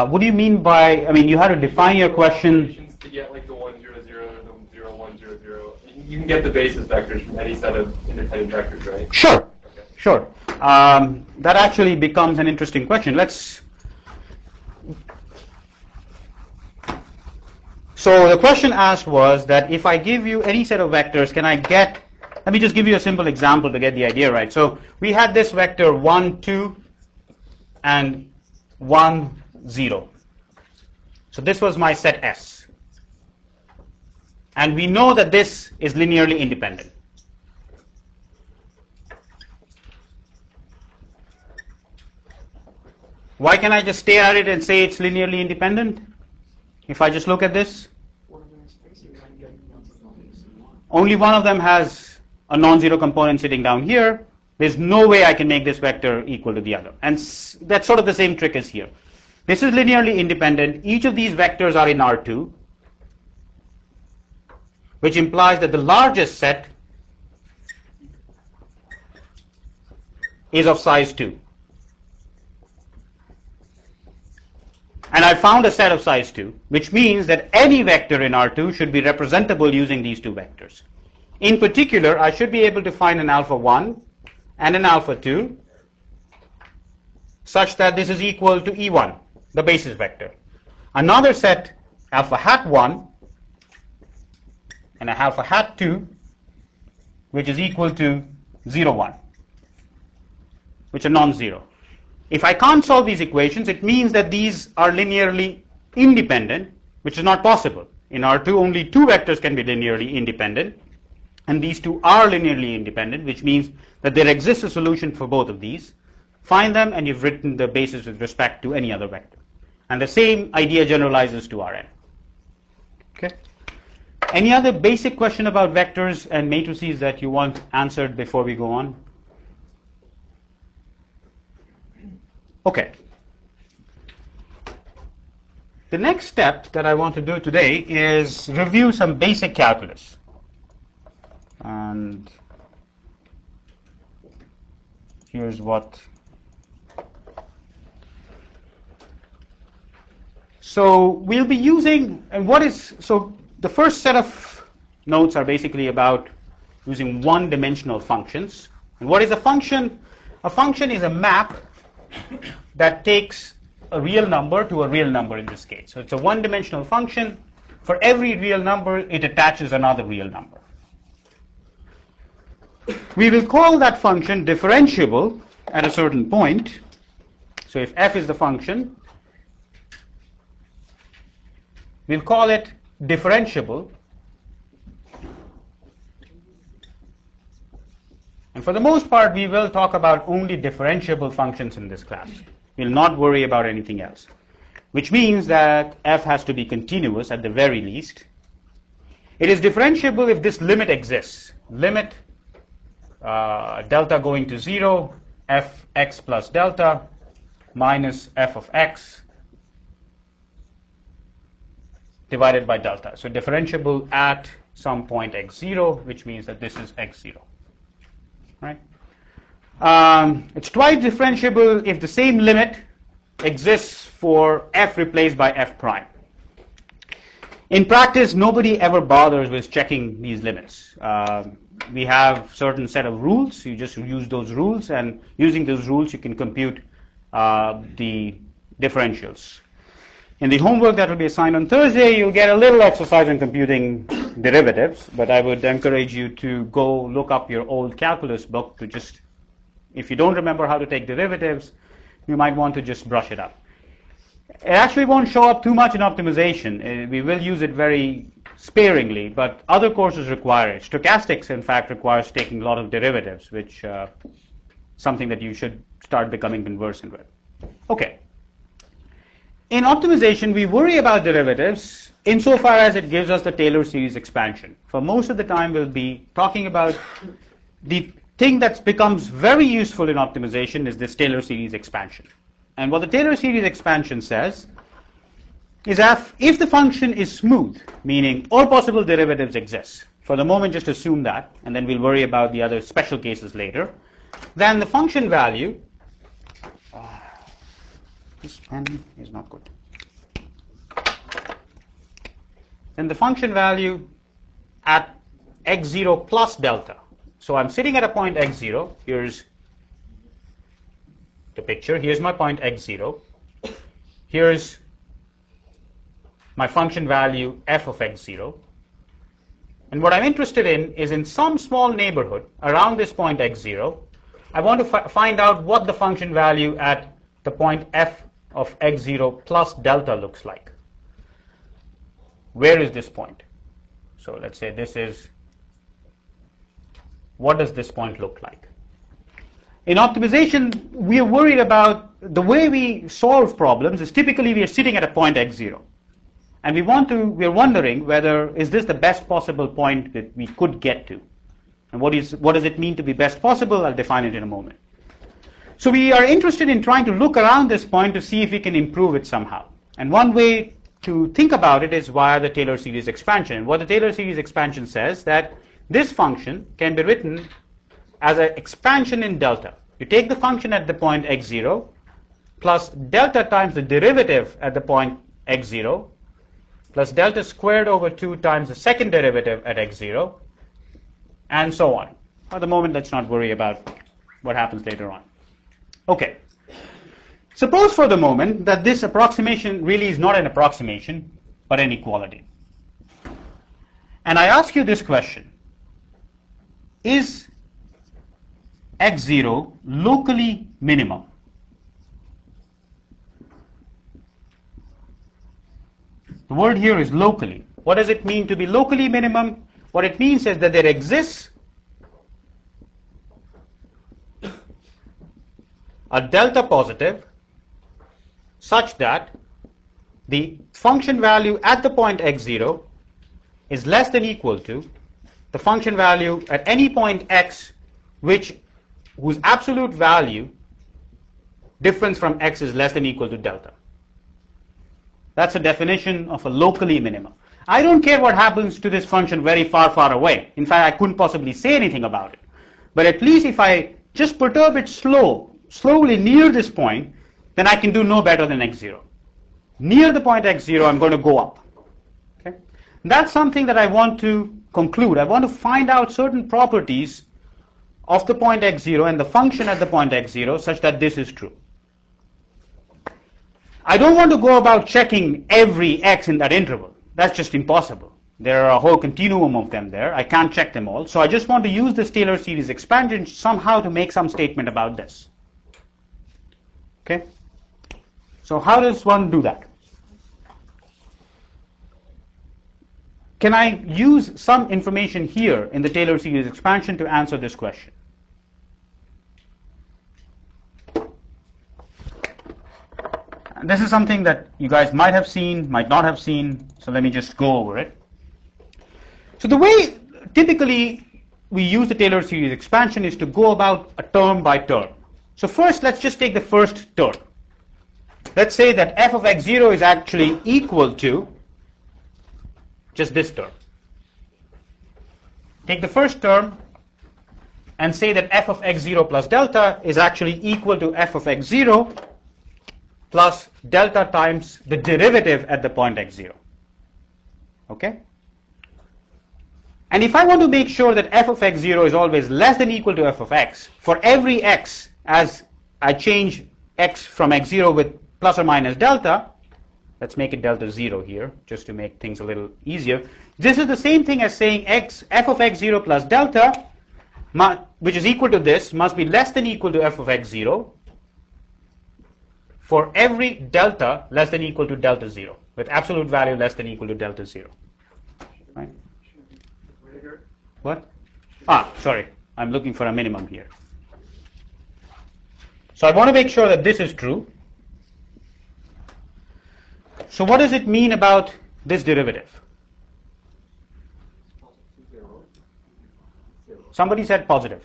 What do you mean by, I mean, you had to define your question. To get like the 1, 0, 0, or the 0, 1, 0, 0. You can get the basis vectors from any set of independent vectors, right? Sure, Okay. sure. That actually becomes an interesting question. So the question asked was that if I give you any set of vectors, can I get, let me just give you a simple example to get the idea right. So we had this vector 1, 2, and 1, 0. So this was my set S. And we know that this is linearly independent. Why can't I just stare at it and say it's linearly independent? If I just look at this, only one of them has a non-zero component sitting down here. There's no way I can make this vector equal to the other. And that's sort of the same trick as here. This is linearly independent. Each of these vectors are in R2, which implies that the largest set is of size 2. And I found a set of size 2, which means that any vector in R2 should be representable using these two vectors. In particular, I should be able to find an alpha 1 and an alpha 2 such that this is equal to E1, the basis vector. Another set alpha hat 1 and a alpha hat 2, which is equal to 0, 1, which are non-zero. If I can't solve these equations, it means that these are linearly independent, which is not possible. In R2, only two vectors can be linearly independent, and these two are linearly independent, which means that there exists a solution for both of these. Find them, and you've written the basis with respect to any other vector. And the same idea generalizes to Rn. Okay. Any other basic question about vectors and matrices that you want answered before we go on? Okay. The next step that I want to do today is review some basic calculus. And here's what. So we'll be using, and what is, so the first set of notes are basically about using one-dimensional functions. And what is a function? A function is a map that takes a real number to a real number in this case. So it's a one-dimensional function. For every real number, it attaches another real number. We will call that function differentiable at a certain point. So if f is the function, we'll call it differentiable. And for the most part, we will talk about only differentiable functions in this class. We'll not worry about anything else, which means that f has to be continuous at the very least. It is differentiable if this limit exists. Limit delta going to 0, fx plus delta minus f of x divided by delta. So differentiable at some point x0, which means that this is x0. Right? It's twice differentiable if the same limit exists for f replaced by f prime. In practice, nobody ever bothers with checking these limits. We have certain set of rules. You just use those rules, and using those rules, you can compute the differentials. In the homework that will be assigned on Thursday, you'll get a little exercise in computing derivatives, but I would encourage you to go look up your old calculus book to just, if you don't remember how to take derivatives, you might want to just brush it up. It actually won't show up too much in optimization. We will use it very sparingly, but other courses require it. Stochastics, in fact, requires taking a lot of derivatives, which something that you should start becoming conversant with. Okay. In optimization, we worry about derivatives insofar as it gives us the Taylor series expansion. For most of the time, we'll be talking about the thing that becomes very useful in optimization is this Taylor series expansion. And what the Taylor series expansion says is that if the function is smooth, meaning all possible derivatives exist, for the moment just assume that, and then we'll worry about the other special cases later, then the function value, this pen is not good, then the function value at x0 plus delta. So I'm sitting at a point x0, here's the picture, here's my point x0, here's my function value f of x0, and what I'm interested in is in some small neighborhood around this point x0, I want to find out what the function value at the point f of x0 plus delta looks like. Where is this point? So let's say this is, what does this point look like? In optimization, we are worried about the way we solve problems is typically we are sitting at a point x0. And we are wondering whether is this the best possible point that we could get to. And what does it mean to be best possible? I'll define it in a moment. So we are interested in trying to look around this point to see if we can improve it somehow. And one way to think about it is via the Taylor series expansion. And what the Taylor series expansion says that this function can be written as an expansion in delta. You take the function at the point x0 plus delta times the derivative at the point x0 plus delta squared over 2 times the second derivative at x0 and so on. At the moment, let's not worry about what happens later on. Okay. Suppose for the moment that this approximation really is not an approximation, but an equality. And I ask you this question: is x0 locally minimum? The word here is locally. What does it mean to be locally minimum? What it means is that there exists a delta positive such that the function value at the point x0 is less than equal to the function value at any point x whose absolute value difference from x is less than equal to delta. That's a definition of a locally minimum. I don't care what happens to this function very far, far away. In fact, I couldn't possibly say anything about it. But at least if I just perturb it slowly near this point, then I can do no better than x0. Near the point x0, I'm going to go up. Okay? That's something that I want to conclude. I want to find out certain properties of the point x0 and the function at the point x0 such that this is true. I don't want to go about checking every x in that interval. That's just impossible. There are a whole continuum of them there. I can't check them all. So I just want to use this Taylor series expansion somehow to make some statement about this. Okay? So how does one do that? Can I use some information here in the Taylor series expansion to answer this question? And this is something that you guys might have seen, might not have seen, so let me just go over it. So the way typically we use the Taylor series expansion is to go about a term by term. So first, let's just take the first term. Let's say that f of x0 is actually equal to just this term. Take the first term and say that f of x0 plus delta is actually equal to f of x0 plus delta times the derivative at the point x0. Okay? And if I want to make sure that f of x0 is always less than equal to f of x, for every x as I change x from x0 with plus or minus delta, let's make it delta 0 here, just to make things a little easier. This is the same thing as saying f of x0 plus delta, which is equal to this, must be less than equal to f of x0 for every delta less than equal to delta 0, with absolute value less than equal to delta 0. Right? What? Sorry, I'm looking for a minimum here. So I want to make sure that this is true. So what does it mean about this derivative? Somebody said positive.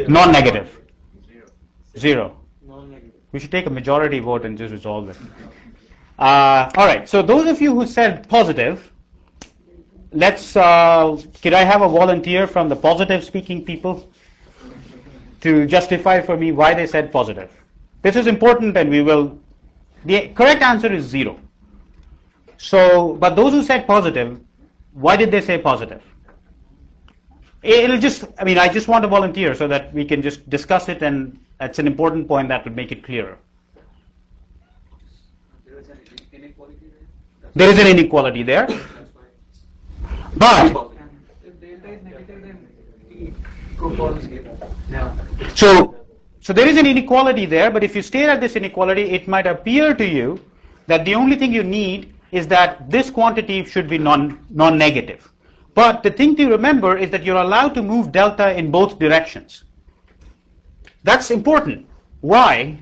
Non-negative. 0. We should take a majority vote and just resolve it. All right. So those of you who said positive, let's. Could I have a volunteer from the positive-speaking people to justify for me why they said positive? This is important, and we will. The correct answer is 0. So, but those who said positive, why did they say positive? It'll just. I mean, I just want a volunteer so that we can just discuss it, and that's an important point that will make it clearer. There is an inequality there. But so there is an inequality there, but if you stare at this inequality, it might appear to you that the only thing you need is that this quantity should be non-negative. But the thing to remember is that you're allowed to move delta in both directions. That's important. Why?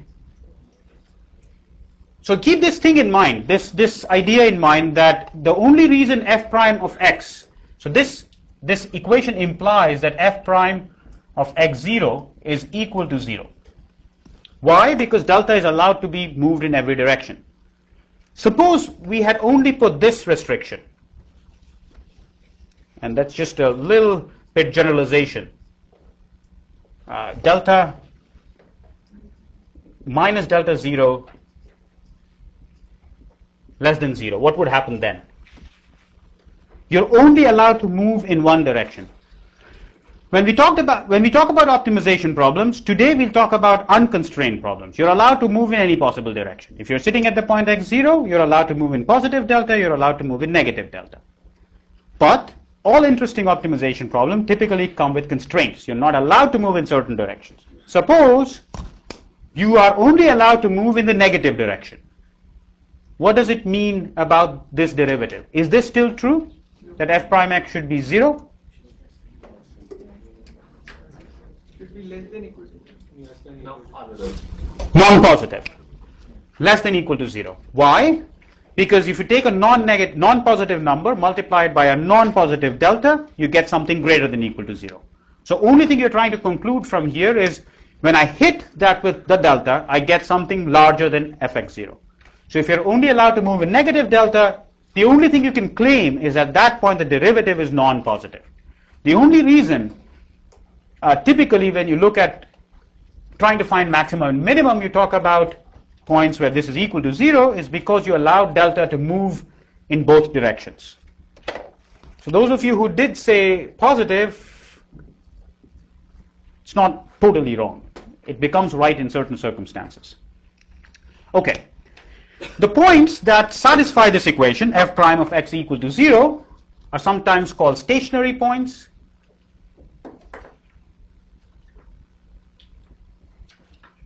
So keep this thing in mind, this idea in mind, that the only reason f prime of x, so this equation implies that f prime of x0 is equal to 0. Why? Because delta is allowed to be moved in every direction. Suppose we had only put this restriction, and that's just a little bit generalization. Delta minus delta 0 less than 0. What would happen then? You're only allowed to move in one direction. When we talk about optimization problems, today we'll talk about unconstrained problems. You're allowed to move in any possible direction. If you're sitting at the point x0, you're allowed to move in positive delta, you're allowed to move in negative delta. But all interesting optimization problems typically come with constraints. You're not allowed to move in certain directions. Suppose you are only allowed to move in the negative direction. What does it mean about this derivative? Is this still true, that f prime x should be 0? Should be less than equal to. No, positive. Non-positive. Less than equal to 0. Why? Because if you take a non-positive number, multiply it by a non-positive delta, you get something greater than equal to 0. So only thing you're trying to conclude from here is when I hit that with the delta, I get something larger than fx0. So if you're only allowed to move in negative delta, the only thing you can claim is at that point the derivative is non-positive. The only reason typically when you look at trying to find maximum and minimum, you talk about points where this is equal to 0 is because you allow delta to move in both directions. So those of you who did say positive, it's not totally wrong. It becomes right in certain circumstances. Okay. The points that satisfy this equation, f prime of x equal to 0, are sometimes called stationary points.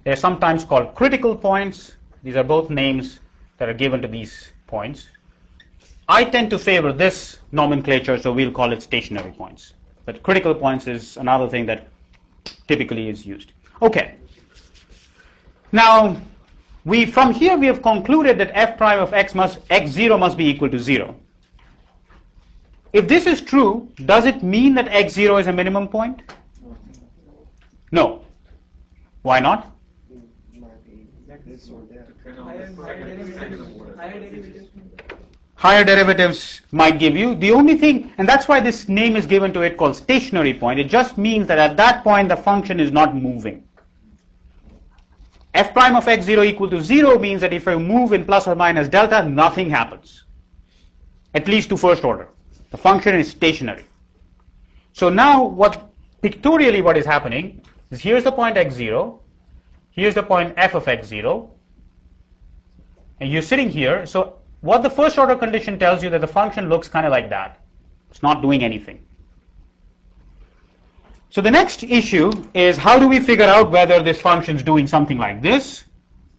They're sometimes called critical points. These are both names that are given to these points. I tend to favor this nomenclature, so we'll call it stationary points. But critical points is another thing that typically is used. Okay. Now, from here we have concluded that f prime of x0 must be equal to 0. If this is true, does it mean that x0 is a minimum point? No. Why not? Higher derivatives might give you. The only thing, and that's why this name is given to it called stationary point, it just means that at that point the function is not moving. F prime of x0 equal to 0 means that if I move in plus or minus delta, nothing happens. At least to first order. The function is stationary. So now pictorially what is happening is here's the point x0, here's the point f of x0, and you're sitting here. So what the first order condition tells you that the function looks kind of like that. It's not doing anything. So the next issue is how do we figure out whether this function is doing something like this,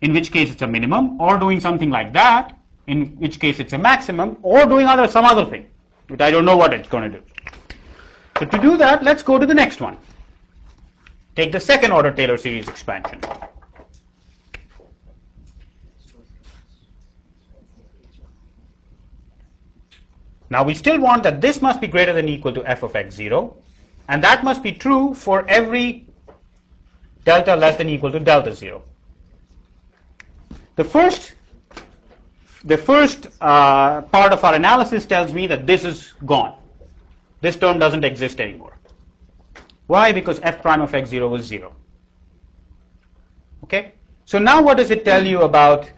in which case it's a minimum, or doing something like that, in which case it's a maximum, or doing some other thing, which I don't know what it's going to do. So to do that, let's go to the next one. Take the second order Taylor series expansion. Now we still want that this must be greater than or equal to f of x0, and that must be true for every delta less than or equal to delta 0. The first part of our analysis tells me that this is gone. This term doesn't exist anymore. Why? Because f prime of x0 was 0. Okay? So now what does it tell you about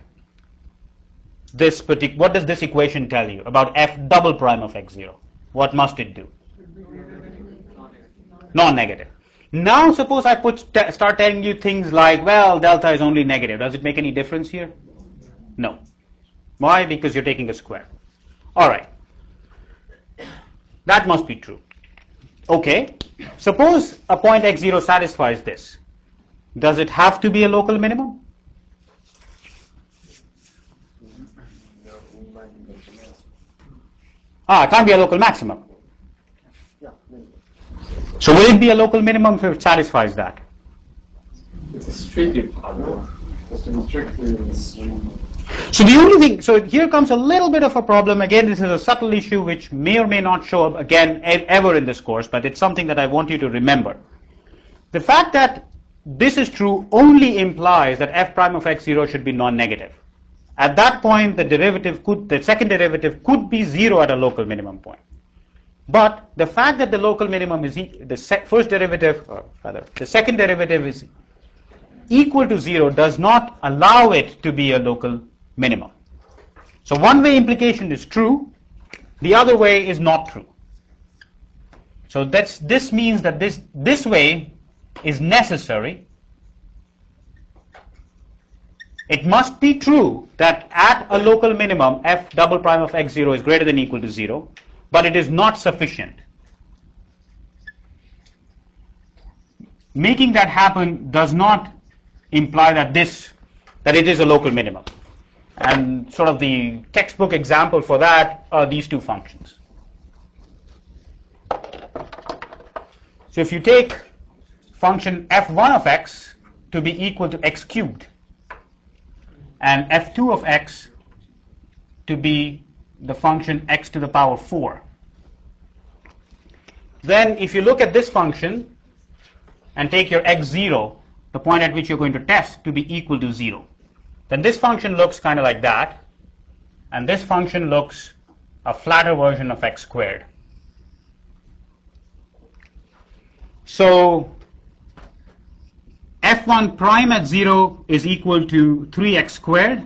this what does this equation tell you about f double prime of x0? What must it do? Non-negative. Now suppose I start telling you things like, well, delta is only negative. Does it make any difference here? No. Why? Because you're taking a square. All right. That must be true. Okay. Suppose a point x0 satisfies this. Does it have to be a local minimum? It can't be a local maximum. So will it be a local minimum if it satisfies that? It's strictly positive. So the only thing, so here comes a little bit of a problem. Again, this is a subtle issue which may or may not show up again ever in this course, but it's something that I want you to remember. The fact that this is true only implies that f prime of x0 should be non-negative. At that point, the second derivative could be 0 at a local minimum point. But the fact that the local minimum is the second derivative is equal to 0 does not allow it to be a local minimum. So one way implication is true, the other way is not true. So this means that this way is necessary. It must be true that at a local minimum f double prime of x0 is greater than or equal to 0, but it is not sufficient. Making that happen does not imply that it is a local minimum. And sort of the textbook example for that are these two functions. So if you take function f1 of x to be equal to x cubed, and f2 of x to be the function x to the power 4, then if you look at this function and take your x0, the point at which you're going to test, to be equal to 0, then this function looks kind of like that, and this function looks a flatter version of x squared. So f1 prime at 0 is equal to 3x squared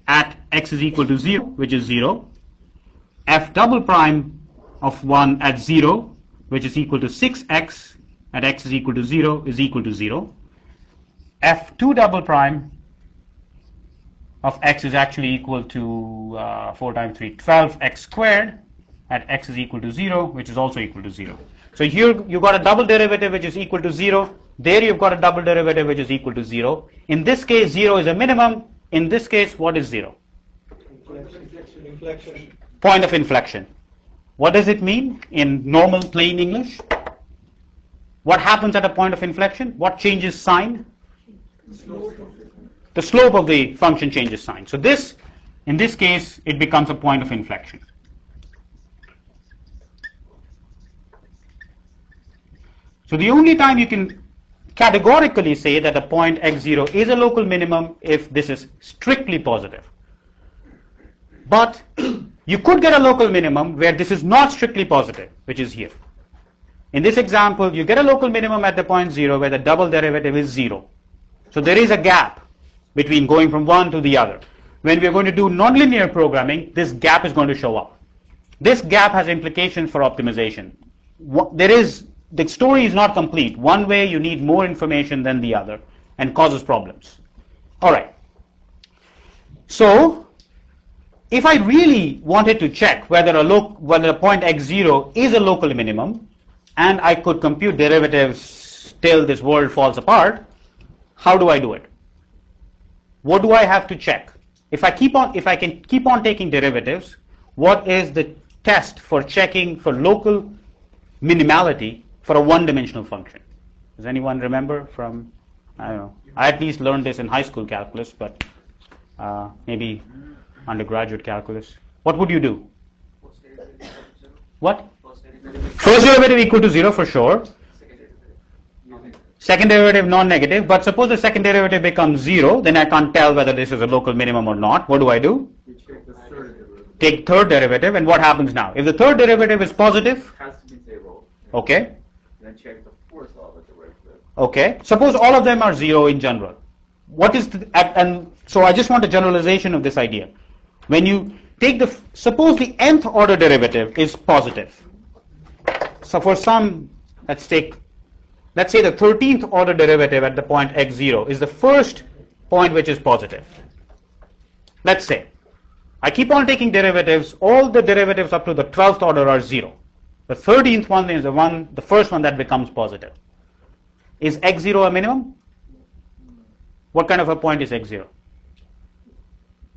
at x is equal to 0, which is 0. F double prime of 1 at 0, which is equal to 6x at x is equal to 0, is equal to 0. F2 double prime of x is actually equal to 4 times 3, 12x squared at x is equal to 0, which is also equal to 0. So here you've got a double derivative which is equal to 0. There you've got a double derivative which is equal to 0. In this case, 0 is a minimum. In this case, what is 0? Inflection. Point of inflection. What does it mean in normal plain English? What happens at a point of inflection? What changes sign? The slope of the function changes sign. So this, in this case, it becomes a point of inflection. So the only time you can categorically say that a point x0 is a local minimum if this is strictly positive. But you could get a local minimum where this is not strictly positive, which is here. In this example, you get a local minimum at the point 0 where the double derivative is 0. So there is a gap between going from one to the other. When we are going to do nonlinear programming, this gap is going to show up. This gap has implications for optimization. The story is not complete. One way you need more information than the other and causes problems. All right. So if I really wanted to check whether a point x0 is a local minimum, and I could compute derivatives till this world falls apart, how do I do it? What do I have to check? If I can keep on taking derivatives, what is the test for checking for local minimality for a one-dimensional function? Does anyone remember from, I don't know, I at least learned this in high school calculus, but maybe undergraduate calculus. What would you do? What? First derivative equal to 0 for sure. Second derivative non-negative, but suppose the second derivative becomes 0, then I can't tell whether this is a local minimum or not. What do? Take third derivative, and what happens now? If the third derivative is positive, Has to be zero. okay. Then check the fourth order derivative. Okay. Suppose all of them are 0 in general. What is and so I just want a generalization of this idea. When you take suppose the nth order derivative is positive. So for some, let's say the 13th order derivative at the point x0 is the first point which is positive. Let's say I keep on taking derivatives, all the derivatives up to the 12th order are 0. The 13th one is the first one that becomes positive. Is x0 a minimum? What kind of a point is x0?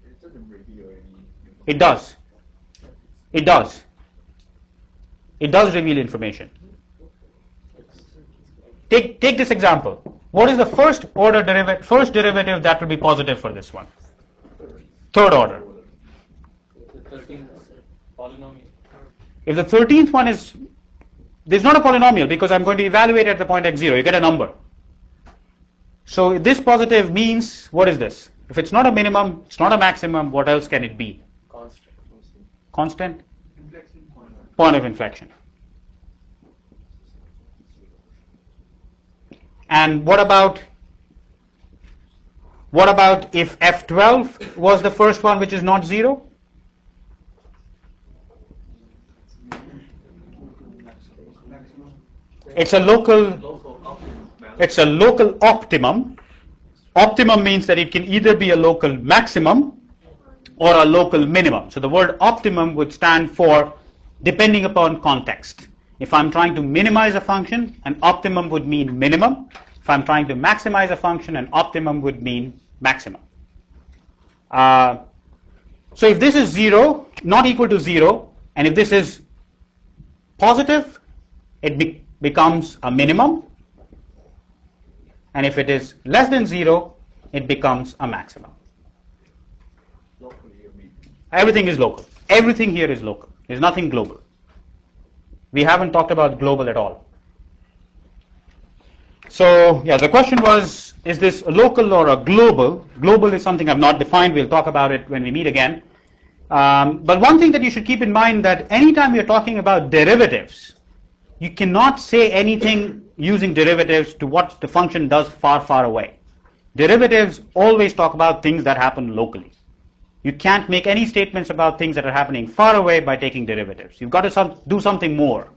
It doesn't reveal any. It does. It does. It does reveal information. Take this example. What is the first derivative that will be positive for this one? Third order. If the 13th one is, there's not a polynomial because I'm going to evaluate at the point x0. You get a number. So this positive means, what is this? If it's not a minimum, it's not a maximum, what else can it be? Constant? Point of inflection. And what about if F12 was the first one which is not 0? It's a local optimum. Optimum means that it can either be a local maximum or a local minimum. So the word optimum would stand for depending upon context. If I'm trying to minimize a function, an optimum would mean minimum. If I'm trying to maximize a function, an optimum would mean maximum. So if this is 0, not equal to 0, and if this is positive, it becomes a minimum. And if it is less than 0, it becomes a maximum. Everything is local. Everything here is local. There's nothing global. We haven't talked about global at all. So, yeah, the question was, is this a local or a global? Global is something I've not defined. We'll talk about it when we meet again. But one thing that you should keep in mind that anytime you're talking about derivatives, you cannot say anything using derivatives to what the function does far, far away. Derivatives always talk about things that happen locally. You can't make any statements about things that are happening far away by taking derivatives. You've got to do something more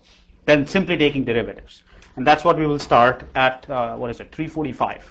than simply taking derivatives. And that's what we will start at, 3:45.